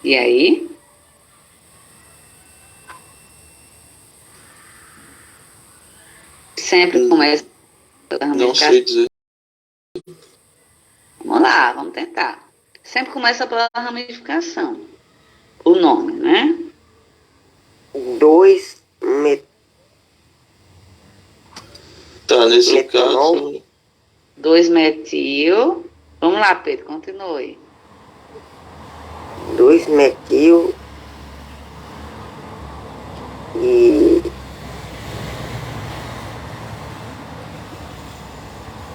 E aí? Sempre começa pela Não ramificação. sei dizer. Vamos lá, vamos tentar. Sempre começa pela ramificação. O nome, né? 2 met... Tá, nesse Metanol. caso. 2-metil. Vamos lá, Pedro, continue. 2 metil e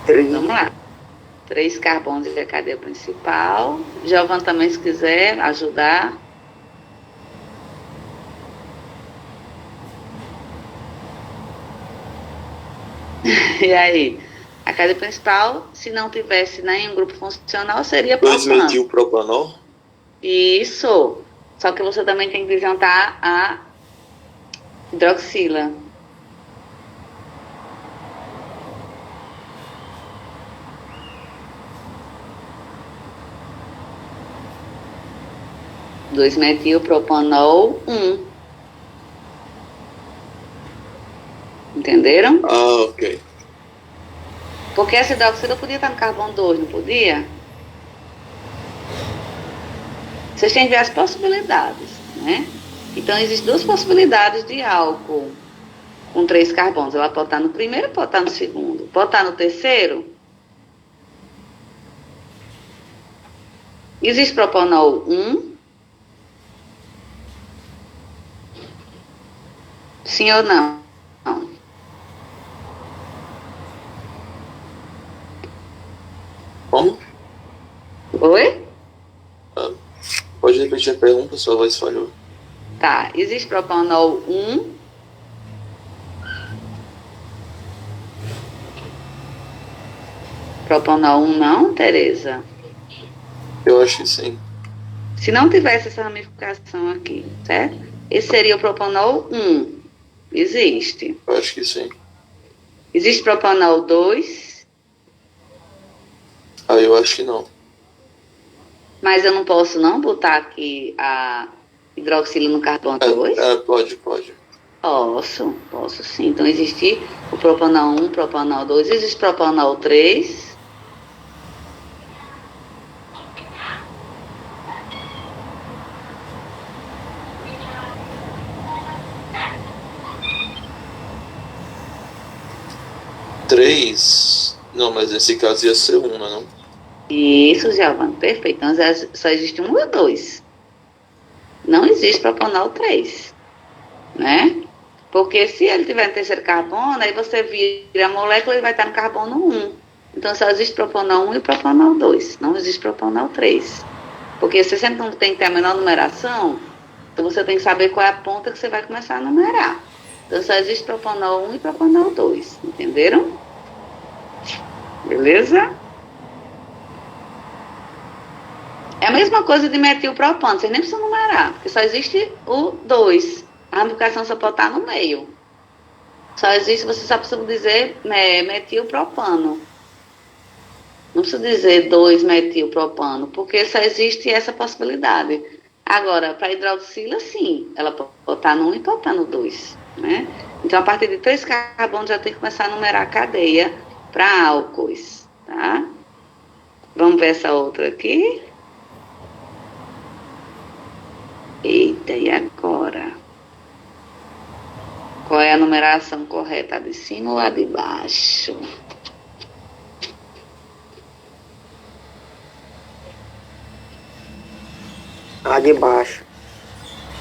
3 Vamos lá. 3 carbonos da cadeia principal. Giovanni também, se quiser ajudar. E aí? A cadeia principal, se não tivesse nenhum grupo funcional, seria propano. 2-metilpropanol. Isso. Só que você também tem que juntar a hidroxila. Dois metilpropanol 1. Entenderam? Ah, ok. Porque essa hidroxila podia estar no carbono 2, não podia? Vocês têm que ver as possibilidades, né? Então, existem 2 possibilidades de álcool com 3 carbonos. Ela pode estar no primeiro, pode estar no segundo. Pode estar no terceiro? Existe propanol 1? Sim ou não? Não. Como? Oi? Pode repetir a pergunta, sua voz falhou. Tá. Existe propanol 1? Propanol 1 não, Tereza? Eu acho que sim. Se não tivesse essa ramificação aqui, certo? Esse seria o propanol 1. Existe. Eu acho que sim. Existe propanol 2, Ah, eu acho que não. mas eu não posso não botar aqui a hidroxila no carbono 2? Pode. Posso sim. Então existe o propanol 1, propanol 2, existe propanol 3. Três. Não, mas nesse caso ia ser 1, não? Isso, Giovanni, perfeito. Então só existe 1 ou 2. Não existe propanol 3, né? Porque se ele tiver no terceiro carbono, aí você vira a molécula e vai estar no carbono 1. Então só existe propanol 1 e propanol 2. Não existe propanol 3. Porque você sempre não tem que ter a menor numeração, então você tem que saber qual é a ponta que você vai começar a numerar. Então só existe propanol 1 e propanol 2. Entenderam? Beleza? É a mesma coisa de metilpropano, vocês nem precisam numerar, porque só existe o 2. A ramificação só pode estar no meio. Só existe, você só precisa dizer metilpropano. Não precisa dizer 2-metilpropano, porque só existe essa possibilidade. Agora, para hidroxila, sim, ela pode estar no 1 e pode estar no 2, né? Então, a partir de 3 carbonos, já tem que começar a numerar a cadeia para álcoois, tá? Vamos ver essa outra aqui. Eita, e agora? a numeração correta, a de cima ou a de baixo? A de baixo.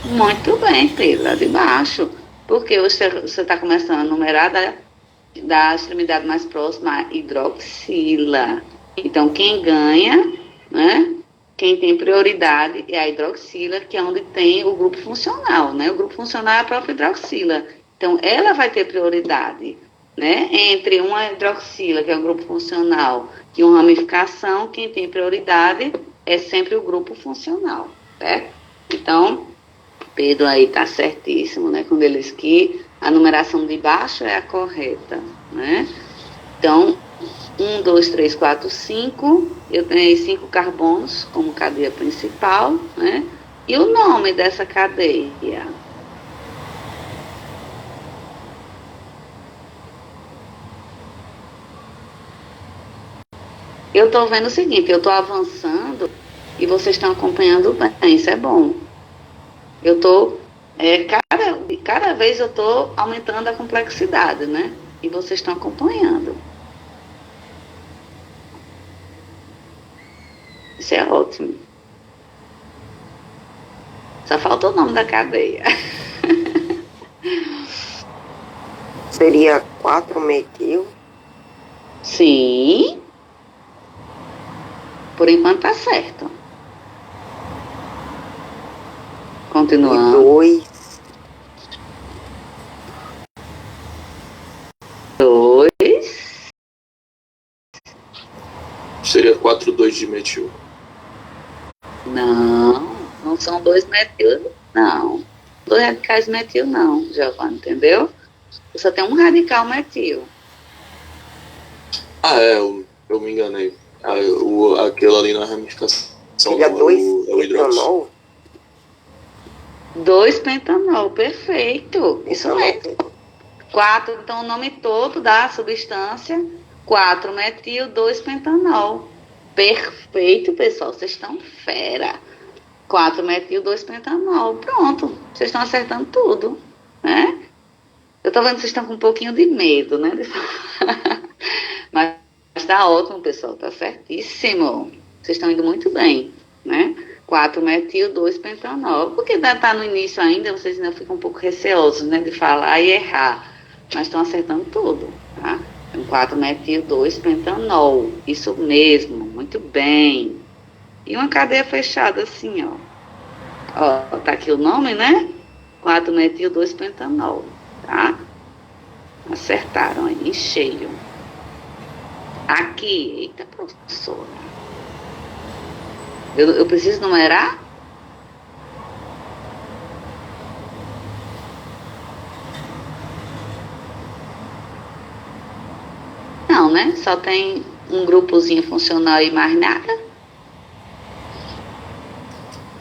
Muito bem, Pedro, a de baixo. Porque você está começando a numerar da extremidade mais próxima, a hidroxila. Então, quem ganha, né? Quem tem prioridade é a hidroxila, que é onde tem o grupo funcional, né? O grupo funcional é a própria hidroxila. Então, ela vai ter prioridade, né? Entre uma hidroxila, que é um grupo funcional, e uma ramificação, quem tem prioridade é sempre o grupo funcional, certo? Então, Pedro aí está certíssimo, né? Quando ele diz que a numeração de baixo é a correta, né? Então, 1, 2, 3, 4, 5. Eu tenho aí 5 carbonos como cadeia principal, né? E o nome dessa cadeia? Eu estou vendo o seguinte, eu estou avançando e vocês estão acompanhando bem, isso é bom. Eu estou, cada vez eu estou aumentando a complexidade, né? E vocês estão acompanhando. Isso é ótimo. Só falta o nome da cadeia. Seria 4-metil. Sim. Por enquanto tá certo. E Continuando. 2. Seria 4,2 de metil. Não são 2 metil, não. 2 radicais metil, não, Giovanni, entendeu? Só tem um radical metil. Eu me enganei. Aquilo ali na ramificação Seria não, 2 é o hidróxido. etanol. 2 pentanol, perfeito. Isso mesmo. 4, então o nome todo da substância, 4 metil, 2 pentanol. Perfeito, pessoal, vocês estão fera. 4 metil, 2 pentanol. Pronto, vocês estão acertando tudo, né? Eu tô vendo que vocês estão com um pouquinho de medo, né? Mas tá ótimo, pessoal, tá certíssimo. Vocês estão indo muito bem, né? 4 metil, 2 pentanol. Porque ainda tá no início ainda, vocês ainda ficam um pouco receosos, né? De falar e errar. Mas estão acertando tudo, tá? Então, 4 metil, 2 pentanol. Isso mesmo, muito bem. E uma cadeia fechada assim, ó. Ó, tá aqui o nome, né? 4 metil, 2 pentanol, tá? Acertaram aí, em cheio. Aqui, eita, professora. Eu preciso numerar? Não, né? Só tem um grupozinho funcional e mais nada.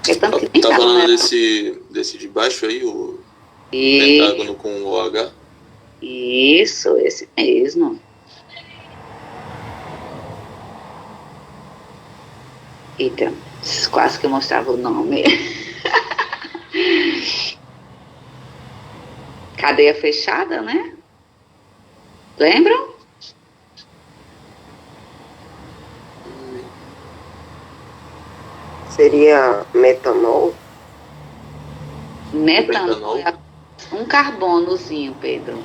É tanto que nem Tá tá falando numerado. desse de baixo aí, o E- pentágono com o OH? Isso, esse mesmo. Eita, quase que eu mostrava o nome. Cadeia fechada, né? Lembram? Seria metanol. Metanol é um carbonozinho, Pedro.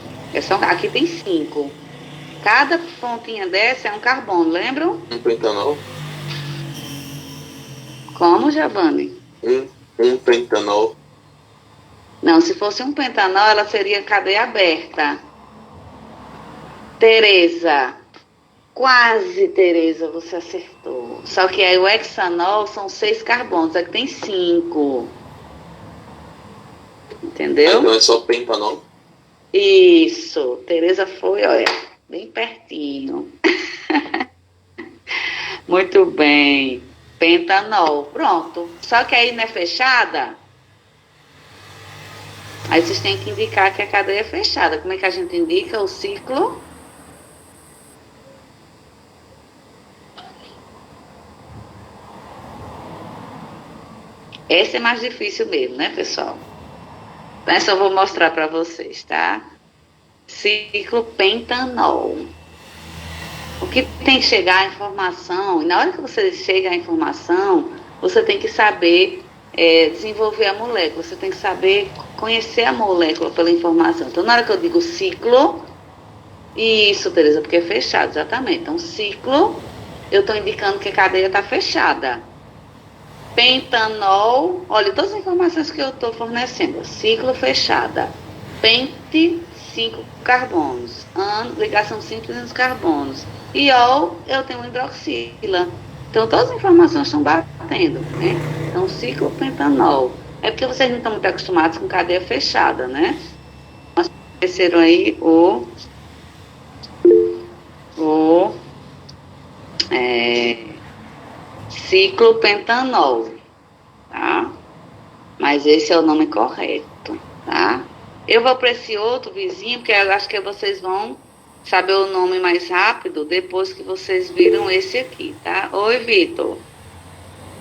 Aqui tem 5. Cada pontinha dessa é um carbono, lembram? Um pentanol? Como, Giovanni? Um pentanol. Não, se fosse um pentanol, ela seria cadeia aberta. Tereza. Quase, Tereza, você acertou. Só que aí o hexanol são 6 carbonos, aqui tem 5. Entendeu? Então é só pentanol? Isso. Tereza foi, olha, bem pertinho. Muito bem. Pentanol. Pronto. Só que aí não é fechada. Aí vocês têm que indicar que a cadeia é fechada. Como é que a gente indica o ciclo? Esse é mais difícil mesmo, né, pessoal? Essa eu vou mostrar para vocês, tá? ciclopentanol. O que tem que chegar a informação, e na hora que você chega a informação, você tem que saber desenvolver a molécula, você tem que saber conhecer a molécula pela informação. Então, na hora que eu digo ciclo, isso, Tereza, porque é fechado, exatamente. Então, ciclo, eu estou indicando que a cadeia está fechada. Pentanol, olha, todas as informações que eu estou fornecendo. Ciclo fechada. Pente, 5 carbonos. Ligação simples nos carbonos. Iol, eu tenho hidroxila. Então, todas as informações estão batendo, né? Então, ciclo pentanol. É porque vocês não estão muito acostumados com cadeia fechada, né? Nós conheceram aí o ciclopentanol, tá? Mas esse é o nome correto, tá? Eu vou para esse outro vizinho, porque eu acho que vocês vão saber o nome mais rápido depois que vocês viram esse aqui, tá? Oi, Vitor.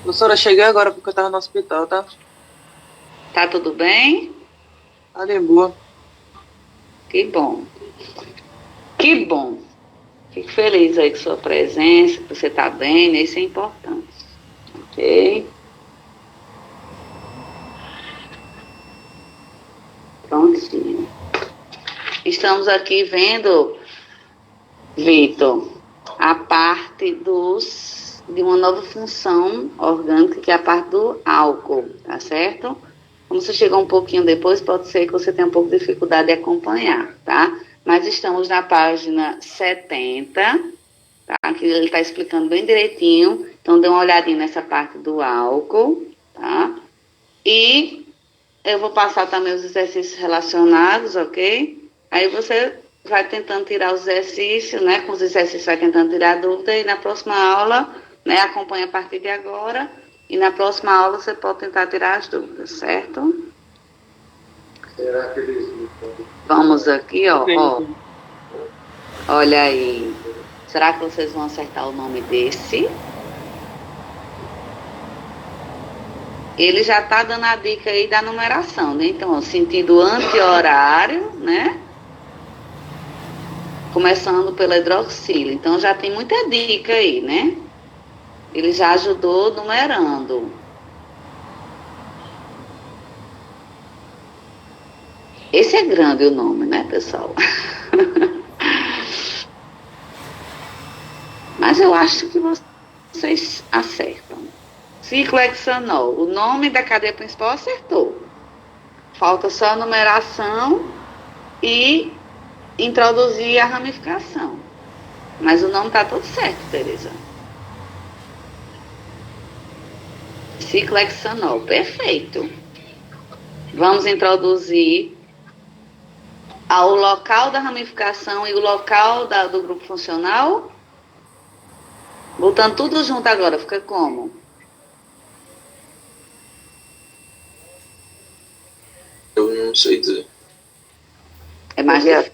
Professora, cheguei agora porque eu tava no hospital, tá? Tá tudo bem? Tá de boa. Que bom. Que bom. Fico feliz aí com sua presença, que você tá bem, né? Isso é importante. Ok? Prontinho. Estamos aqui vendo, Vitor, a parte de uma nova função orgânica, que é a parte do álcool, tá certo? Como você chegou um pouquinho depois, pode ser que você tenha um pouco de dificuldade de acompanhar, tá? Mas estamos na página 70, tá? Que ele está explicando bem direitinho. Então, dê uma olhadinha nessa parte do álcool, tá? E eu vou passar também os exercícios relacionados, ok? Aí você vai tentando tirar os exercícios, né? Com os exercícios vai tentando tirar a dúvida e na próxima aula, né? Acompanha a partir de agora e na próxima aula você pode tentar tirar as dúvidas, certo? Será que eles... Vamos aqui, ó. Olha aí. Será que vocês vão acertar o nome desse? Ele já está dando a dica aí da numeração, né? Então, ó, sentido anti-horário, né? Começando pela hidroxila. Então, já tem muita dica aí, né? Ele já ajudou numerando. Esse é grande o nome, né, pessoal? Mas eu acho que vocês acertam. Ciclohexanol. O nome da cadeia principal acertou. Falta só a numeração e introduzir a ramificação. Mas o nome está todo certo, Tereza. Ciclohexanol. Perfeito. Vamos introduzir ao local da ramificação e o local do grupo funcional. Botando tudo junto agora, fica como? Eu não sei dizer. É mais difícil.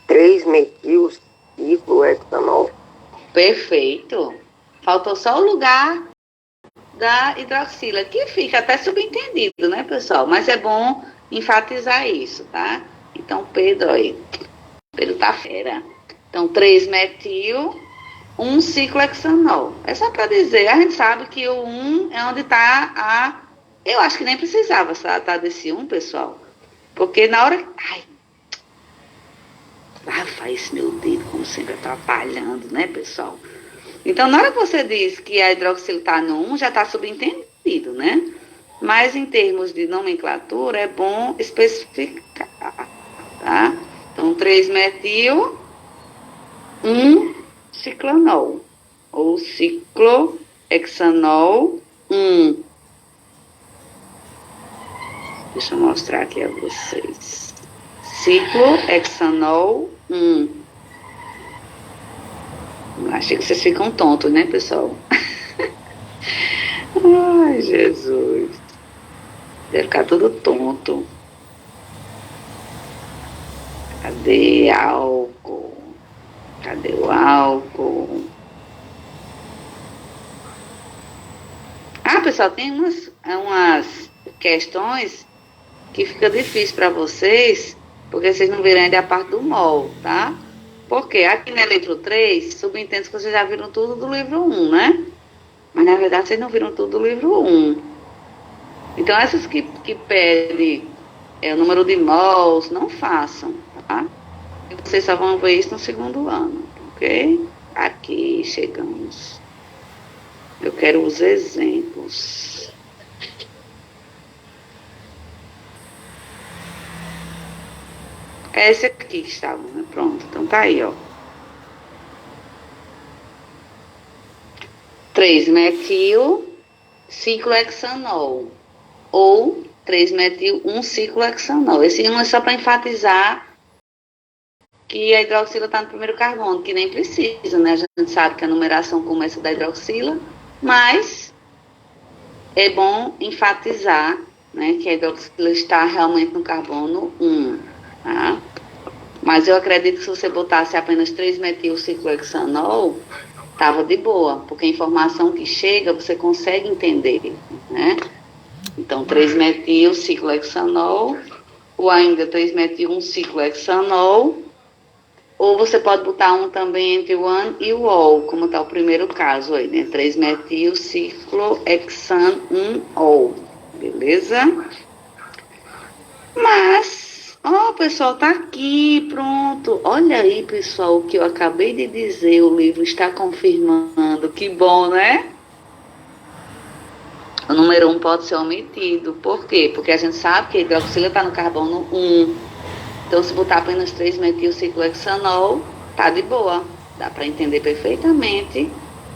3-metil ciclohexanol. Perfeito. Faltou só o lugar da hidroxila, que fica até subentendido, né, pessoal? Mas é bom enfatizar isso, tá? Então, Pedro aí. Pedro tá fera. Então, 3-metil, 1-ciclohexanol. É só para dizer, a gente sabe que o 1 é onde está a... Eu acho que nem precisava tá desse 1, pessoal. Porque na hora... Ai, faz meu dedo, como sempre, atrapalhando, né, pessoal? Então, na hora que você diz que a hidroxila está no 1, já está subentendido, né? Mas, em termos de nomenclatura, é bom especificar, tá? Então, 3-metil, 1-ciclanol, ou ciclohexanol, 1. Deixa eu mostrar aqui a vocês. Ciclohexanol, 1. Achei que vocês ficam tontos, né, pessoal? Ai, Jesus. Deve ficar tudo tonto. Cadê álcool? Cadê o álcool? Ah, pessoal, tem umas questões que fica difícil para vocês porque vocês não viram ainda a parte do mol, tá? Porque aqui no livro 3, subentende que vocês já viram tudo do livro 1, né? Mas na verdade vocês não viram tudo do livro 1. Então essas que pedem o número de mols, não façam, tá? E vocês só vão ver isso no segundo ano, ok? Aqui chegamos. Eu quero os exemplos. Esse aqui que estava, né? Pronto, então tá aí, ó. 3-metil ciclohexanol ou 3-metil 1-ciclohexanol. Esse 1 é só para enfatizar que a hidroxila está no primeiro carbono, que nem precisa, né? A gente sabe que a numeração começa da hidroxila, mas é bom enfatizar, né, que a hidroxila está realmente no carbono 1, tá? Mas eu acredito que se você botasse apenas 3-metil ciclohexanol, estava de boa, porque a informação que chega você consegue entender, né? Então, 3-metil ciclohexanol, ou ainda 3-metil 1-ciclohexanol, ou você pode botar um também entre o AN e o OL, como está o primeiro caso aí, né? 3-metil ciclohexan 1-OL, beleza? Mas, ó, pessoal, tá aqui, pronto. Olha aí, pessoal, o que eu acabei de dizer, o livro está confirmando. Que bom, né? O número 1 pode ser omitido. Por quê? Porque a gente sabe que a hidroxila está no carbono 1. Então, se botar apenas 3-metil ciclohexanol, tá de boa. Dá para entender perfeitamente.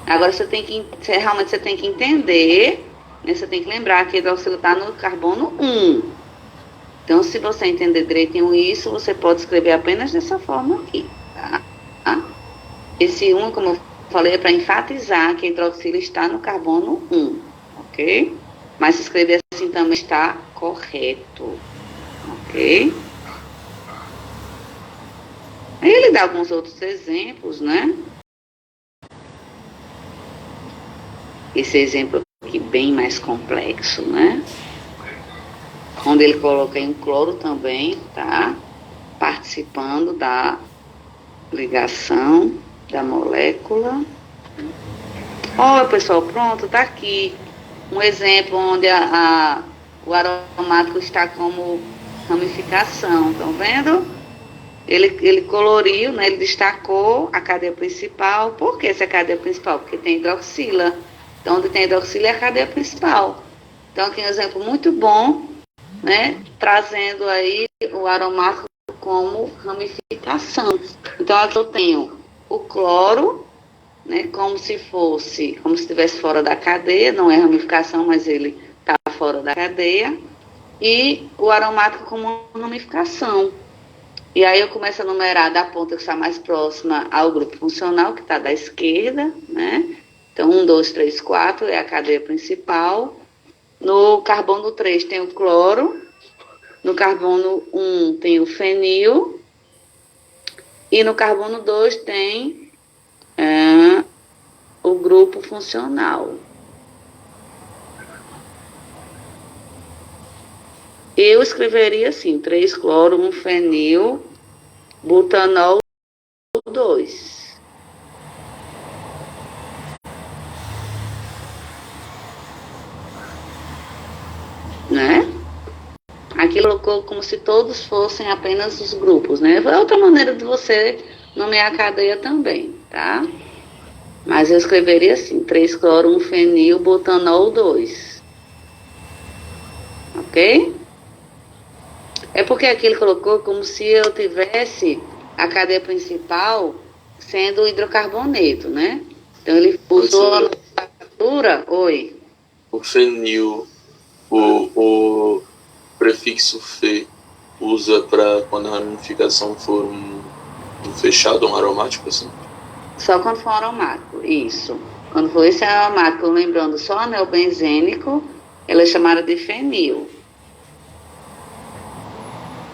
Agora, realmente você tem que entender, né? Você tem que lembrar que a hidroxila está no carbono 1. Então, se você entender direitinho isso, você pode escrever apenas dessa forma aqui, tá? Esse 1, como eu falei, é para enfatizar que a hidroxila está no carbono 1, ok? Mas se escrever assim também está correto, ok? Aí ele dá alguns outros exemplos, né? Esse exemplo aqui bem mais complexo, né? Onde ele coloca em cloro também, tá? Participando da ligação da molécula. Ó, pessoal, pronto, tá aqui. Um exemplo onde o aromático está como ramificação, estão vendo? Ele coloriu, né? Ele destacou a cadeia principal. Por que essa é a cadeia principal? Porque tem hidroxila. Então, onde tem hidroxila é a cadeia principal. Então, aqui é um exemplo muito bom, né? Trazendo aí o aromático como ramificação. Então, aqui eu tenho o cloro, né? Como se estivesse fora da cadeia. Não é ramificação, mas ele está fora da cadeia. E o aromático como ramificação. E aí eu começo a numerar da ponta que está mais próxima ao grupo funcional, que está da esquerda, né? Então, 1, 2, 3, 4 é a cadeia principal. No carbono 3 tem o cloro. No carbono 1 tem o fenil. E no carbono 2 tem o grupo funcional. Eu escreveria assim, 3 cloro, 1 fenil, butanol 2. Né? Aqui colocou como se todos fossem apenas os grupos, né? É outra maneira de você nomear a cadeia também, tá? Mas eu escreveria assim, 3 cloro, 1 fenil, butanol 2. Ok? É porque aqui ele colocou como se eu tivesse a cadeia principal sendo o hidrocarboneto, né? Então ele usou a nomenclatura. Oi. O fenil, o prefixo fe usa para quando a ramificação for um fechado, um aromático, assim? Só quando for um aromático, isso. Quando for esse aromático, lembrando só anel benzênico, ela é chamada de fenil.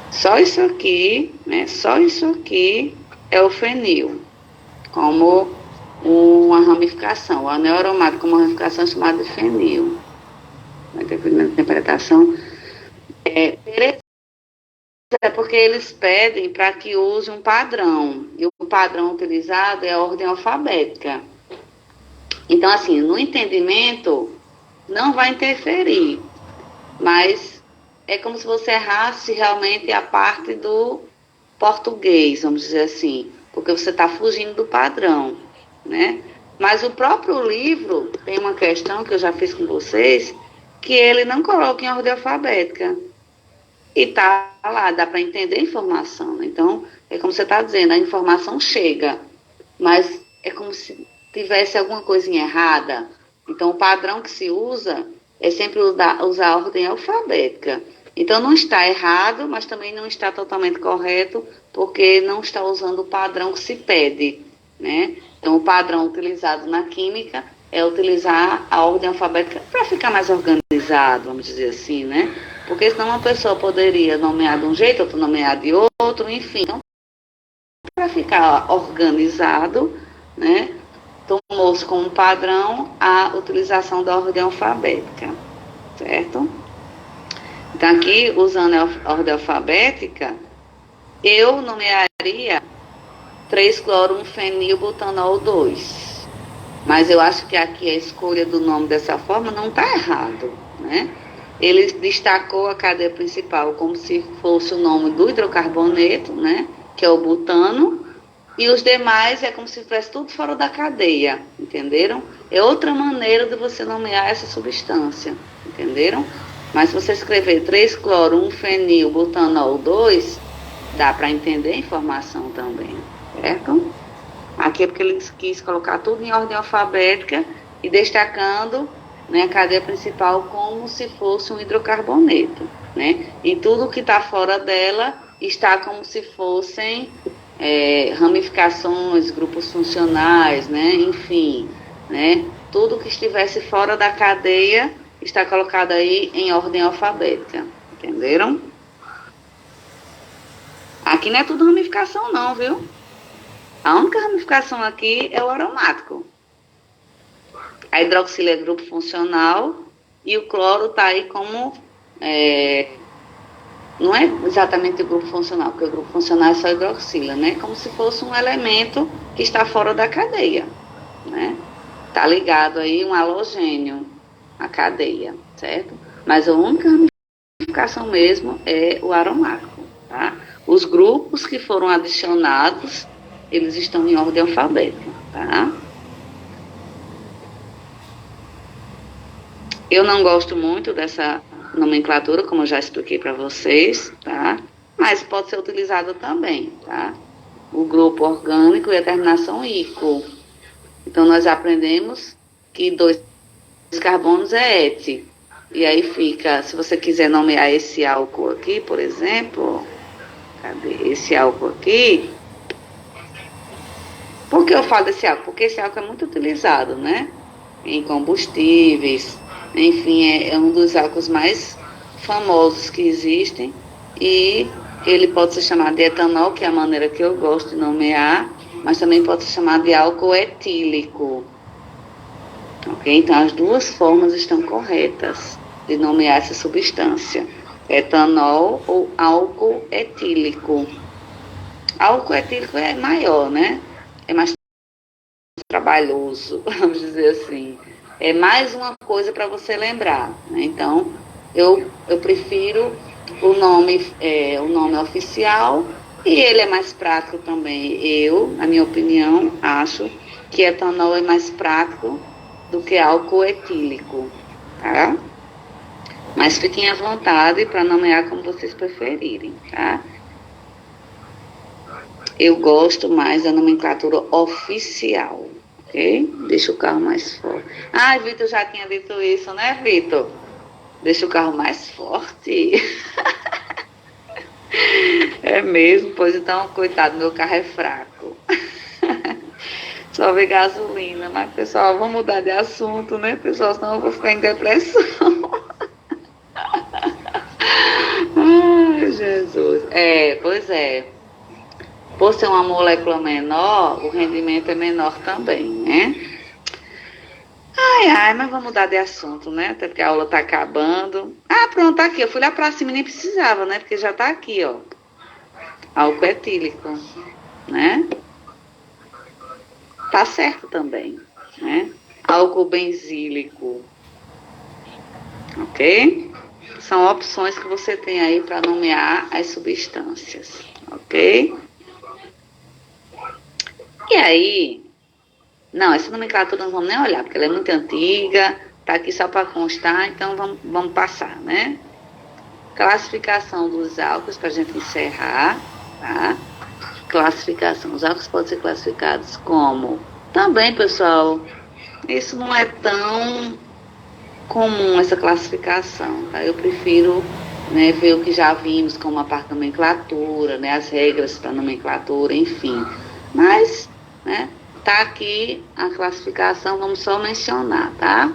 Só isso aqui, né? Só isso aqui é o fenil, como uma ramificação. O anel aromático como uma ramificação é chamado de fenil. Vai ter a interpretação. é porque eles pedem para que use um padrão. E o padrão utilizado é a ordem alfabética. Então, assim, no entendimento, não vai interferir. Mas é como se você errasse realmente a parte do português, vamos dizer assim. Porque você está fugindo do padrão, né? Mas o próprio livro tem uma questão que eu já fiz com vocês, que ele não coloca em ordem alfabética. E tá lá, dá para entender a informação. Né? Então, é como você está dizendo, a informação chega, mas é como se tivesse alguma coisinha errada. Então, o padrão que se usa é sempre usar a ordem alfabética. Então, não está errado, mas também não está totalmente correto, porque não está usando o padrão que se pede, né? Então, o padrão utilizado na química é utilizar a ordem alfabética para ficar mais organizado, vamos dizer assim, né? Porque senão uma pessoa poderia nomear de um jeito, outra nomear de outro, enfim. Então, para ficar organizado, né, tomou-se como padrão a utilização da ordem alfabética, certo? Então, aqui, usando a ordem alfabética, eu nomearia 3-cloro-1-fenilbutanol 2. Mas eu acho que aqui a escolha do nome dessa forma não está errado, né? Ele destacou a cadeia principal como se fosse o nome do hidrocarboneto, né? Que é o butano. E os demais é como se estivesse tudo fora da cadeia, entenderam? É outra maneira de você nomear essa substância, entenderam? Mas se você escrever 3-cloro-1-fenilbutanol 2, dá para entender a informação também, certo? Aqui é porque ele quis colocar tudo em ordem alfabética e destacando, né, a cadeia principal como se fosse um hidrocarboneto, né? E tudo que está fora dela está como se fossem ramificações, grupos funcionais, né? Enfim, né? Tudo que estivesse fora da cadeia está colocado aí em ordem alfabética, entenderam? Aqui não é tudo ramificação não, viu? A única ramificação aqui é o aromático. A hidroxila é grupo funcional e o cloro está aí como... não é exatamente o grupo funcional, porque o grupo funcional é só hidroxila, né? Como se fosse um elemento que está fora da cadeia, né? Está ligado aí um halogênio à cadeia, certo? Mas a única ramificação mesmo é o aromático, tá? Os grupos que foram adicionados, eles estão em ordem alfabética, tá? Eu não gosto muito dessa nomenclatura, como eu já expliquei para vocês, tá? Mas pode ser utilizado também, tá? O grupo orgânico e a terminação ico. Então, nós aprendemos que 2 carbonos é et. E aí fica, se você quiser nomear esse álcool aqui, por exemplo, cadê esse álcool aqui? Por que eu falo desse álcool? Porque esse álcool é muito utilizado, né? Em combustíveis, enfim, é um dos álcools mais famosos que existem e ele pode ser chamado de etanol, que é a maneira que eu gosto de nomear, mas também pode ser chamado de álcool etílico. Ok? Então, as duas formas estão corretas de nomear essa substância. Etanol ou álcool etílico. Álcool etílico é maior, né? É mais trabalhoso, vamos dizer assim. É mais uma coisa para você lembrar, né? Então, eu prefiro o nome oficial e ele é mais prático também. Eu, na minha opinião, acho que etanol é mais prático do que álcool etílico, tá? Mas fiquem à vontade para nomear como vocês preferirem, tá? Eu gosto mais da nomenclatura oficial, ok? Deixa o carro mais forte. Ah, Vitor já tinha dito isso, né, Vitor? Deixa o carro mais forte. É mesmo? Pois então, coitado, meu carro é fraco. Só vê gasolina. Mas, pessoal, vamos mudar de assunto, né, pessoal? Senão eu vou ficar em depressão. Ai, Jesus. Pois é. Por ser uma molécula menor, o rendimento é menor também, né? Ai, mas vamos mudar de assunto, né? Até porque a aula tá acabando. Ah, pronto, tá aqui. Eu fui lá pra cima e nem precisava, né? Porque já tá aqui, ó. álcool etílico, né? Tá certo também, né? Álcool benzílico, ok? São opções que você tem aí para nomear as substâncias, ok? E aí, não, essa nomenclatura não vamos nem olhar, porque ela é muito antiga, tá aqui só para constar, então vamos passar, né? Classificação dos álcools, para a gente encerrar, tá? Classificação. Os álcools podem ser classificados como... Também, pessoal, isso não é tão comum, essa classificação, tá? Eu prefiro, né, ver o que já vimos como a parte da nomenclatura, né, as regras para nomenclatura, enfim. Mas, né, tá aqui a classificação, vamos só mencionar, tá?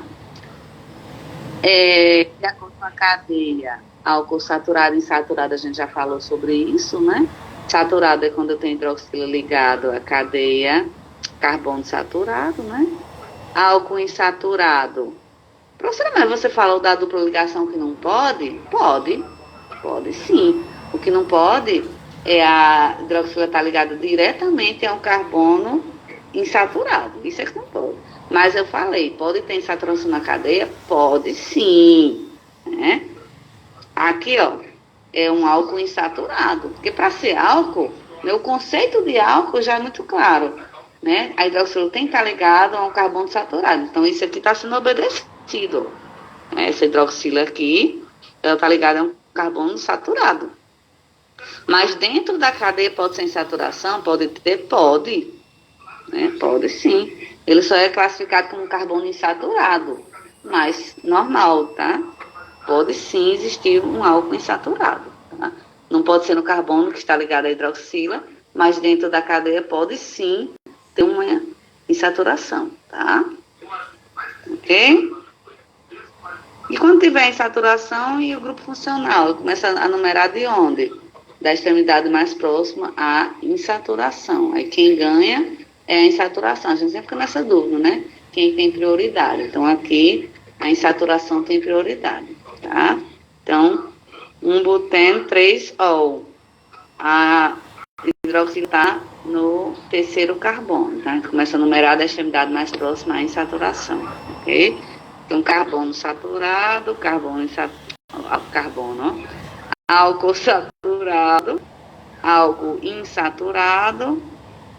De acordo com a cadeia, álcool saturado e insaturado, a gente já falou sobre isso, né? Saturado é quando eu tenho hidroxila ligado à cadeia carbono saturado, né? Álcool insaturado. Professora, mas você falou da dupla ligação que não pode? Pode sim. O que não pode é a hidroxila estar ligada diretamente a um carbono insaturado. Isso é que não pode. Mas eu falei, pode ter insaturação na cadeia? Pode sim. Né? Aqui, ó, é um álcool insaturado. Porque para ser álcool, né, o conceito de álcool já é muito claro. Né? A hidroxila tem que estar ligada a um carbono saturado. Então, isso aqui está sendo obedecido. Essa hidroxila aqui, ela está ligada a um carbono saturado. Mas dentro da cadeia pode ser insaturação? Pode ter? Pode. Né? Pode sim. Ele só é classificado como carbono insaturado. Mas normal, tá? Pode sim existir um álcool insaturado. Tá? Não pode ser no carbono que está ligado à hidroxila, mas dentro da cadeia pode sim ter uma insaturação, tá? Ok? E quando tiver insaturação e o grupo funcional, eu começo a numerar de onde? Da extremidade mais próxima à insaturação. Aí quem ganha é a insaturação. A gente sempre fica nessa dúvida, né? Quem tem prioridade. Então aqui a insaturação tem prioridade, tá? Então, 1-buteno, 3-ol. A hidroxila está no terceiro carbono, tá? A gente começa a numerar da extremidade mais próxima à insaturação, ok? Então, carbono saturado, álcool saturado, álcool insaturado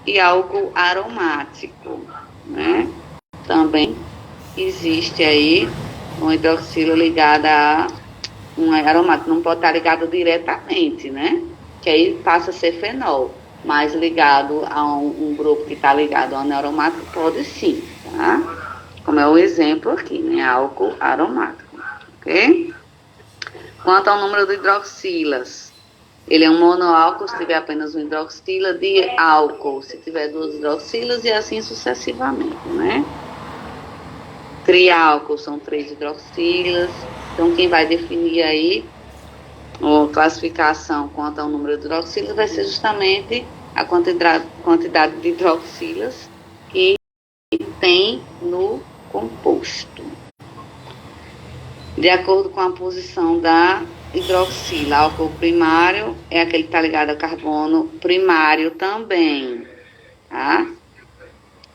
e álcool aromático, né? Também existe aí uma hidroxila ligada a um aromático, não pode estar ligado diretamente, né? Que aí passa a ser fenol. Mas ligado a um grupo que está ligado a um aromático, pode sim, tá? Como é o exemplo aqui, né? Álcool aromático, ok? Quanto ao número de hidroxilas, ele é um monoálcool se tiver apenas uma hidroxila, de álcool se tiver 2 hidroxilas e assim sucessivamente, né? Triálcool são 3 hidroxilas. Então, quem vai definir aí a classificação quanto ao número de hidroxilas vai ser justamente a quantidade de hidroxilas que tem no composto. De acordo com a posição da hidroxila, álcool primário é aquele que está ligado a carbono primário também, tá?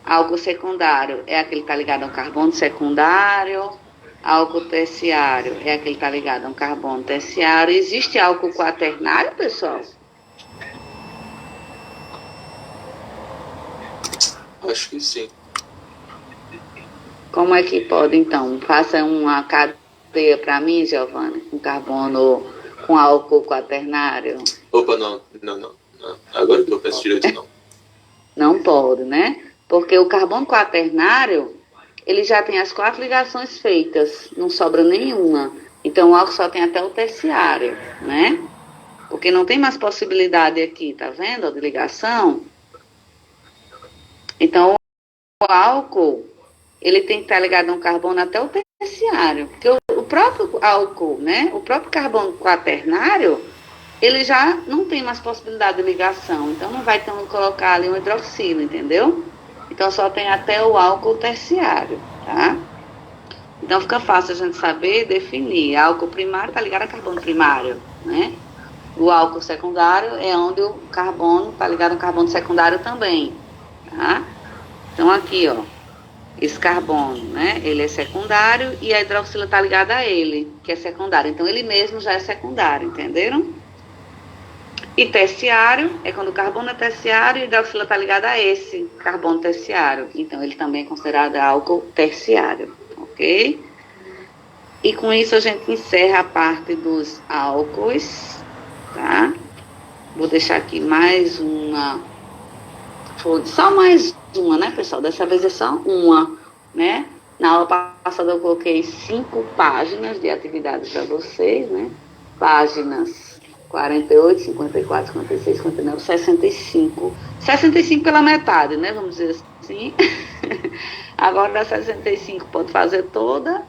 Álcool secundário é aquele que está ligado a um carbono secundário. Álcool terciário é aquele que está ligado a um carbono terciário. Existe álcool quaternário, pessoal? Acho que sim. Como é que pode, então? Faça uma cadeia para mim, Giovana, com carbono, com álcool quaternário. Opa, não. Agora que eu penso direito, não. Não pode, né? Porque o carbono quaternário, ele já tem as 4 ligações feitas, não sobra nenhuma. Então, o álcool só tem até o terciário, né? Porque não tem mais possibilidade aqui, tá vendo, de ligação? Então, o álcool, ele tem que estar ligado a um carbono até o terciário. Porque o próprio álcool, né? O próprio carbono quaternário, ele já não tem mais possibilidade de ligação. Então, não vai ter onde colocar ali um hidroxila, entendeu? Então, só tem até o álcool terciário, tá? Então, fica fácil a gente saber definir. Álcool primário está ligado a carbono primário, né? O álcool secundário é onde o carbono está ligado ao carbono secundário também, tá? Então aqui, ó, esse carbono, né, ele é secundário e a hidroxila está ligada a ele, que é secundário. Então ele mesmo já é secundário, entenderam? E terciário é quando o carbono é terciário e a hidroxila está ligada a esse carbono terciário. Então ele também é considerado álcool terciário, ok? E com isso a gente encerra a parte dos álcoois, tá? Vou deixar aqui mais uma, só mais uma, né, pessoal? Dessa vez é só uma, né? Na aula passada eu coloquei 5 páginas de atividades para vocês, né? Páginas 48, 54, 56, 59, 65. 65 pela metade, né? Vamos dizer assim. Agora da 65 pode fazer toda.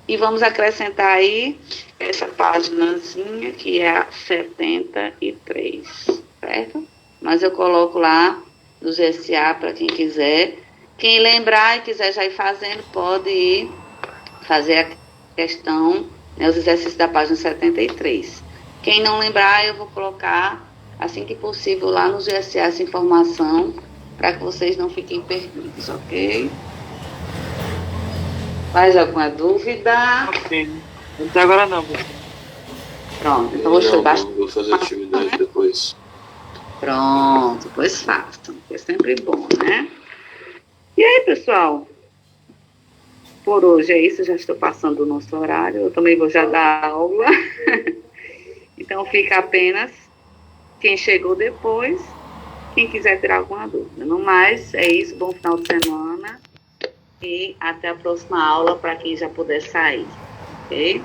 E vamos acrescentar aí essa páginazinha que é a 73, certo? Mas eu coloco lá do GSA para quem quiser. Quem lembrar e quiser já ir fazendo, pode ir fazer a questão, né, os exercícios da página 73. Quem não lembrar, eu vou colocar, assim que possível, lá no GSA essa informação, para que vocês não fiquem perdidos, ok? Mais alguma dúvida? Ok. Até agora não, professor. Pronto, então Vou fazer atividade depois. Pronto, pois façam, que é sempre bom, né? E aí, pessoal? Por hoje é isso, já estou passando o nosso horário, eu também vou já dar aula. Então fica apenas quem chegou depois, quem quiser ter alguma dúvida. No mais, é isso, bom final de semana e até a próxima aula para quem já puder sair, ok?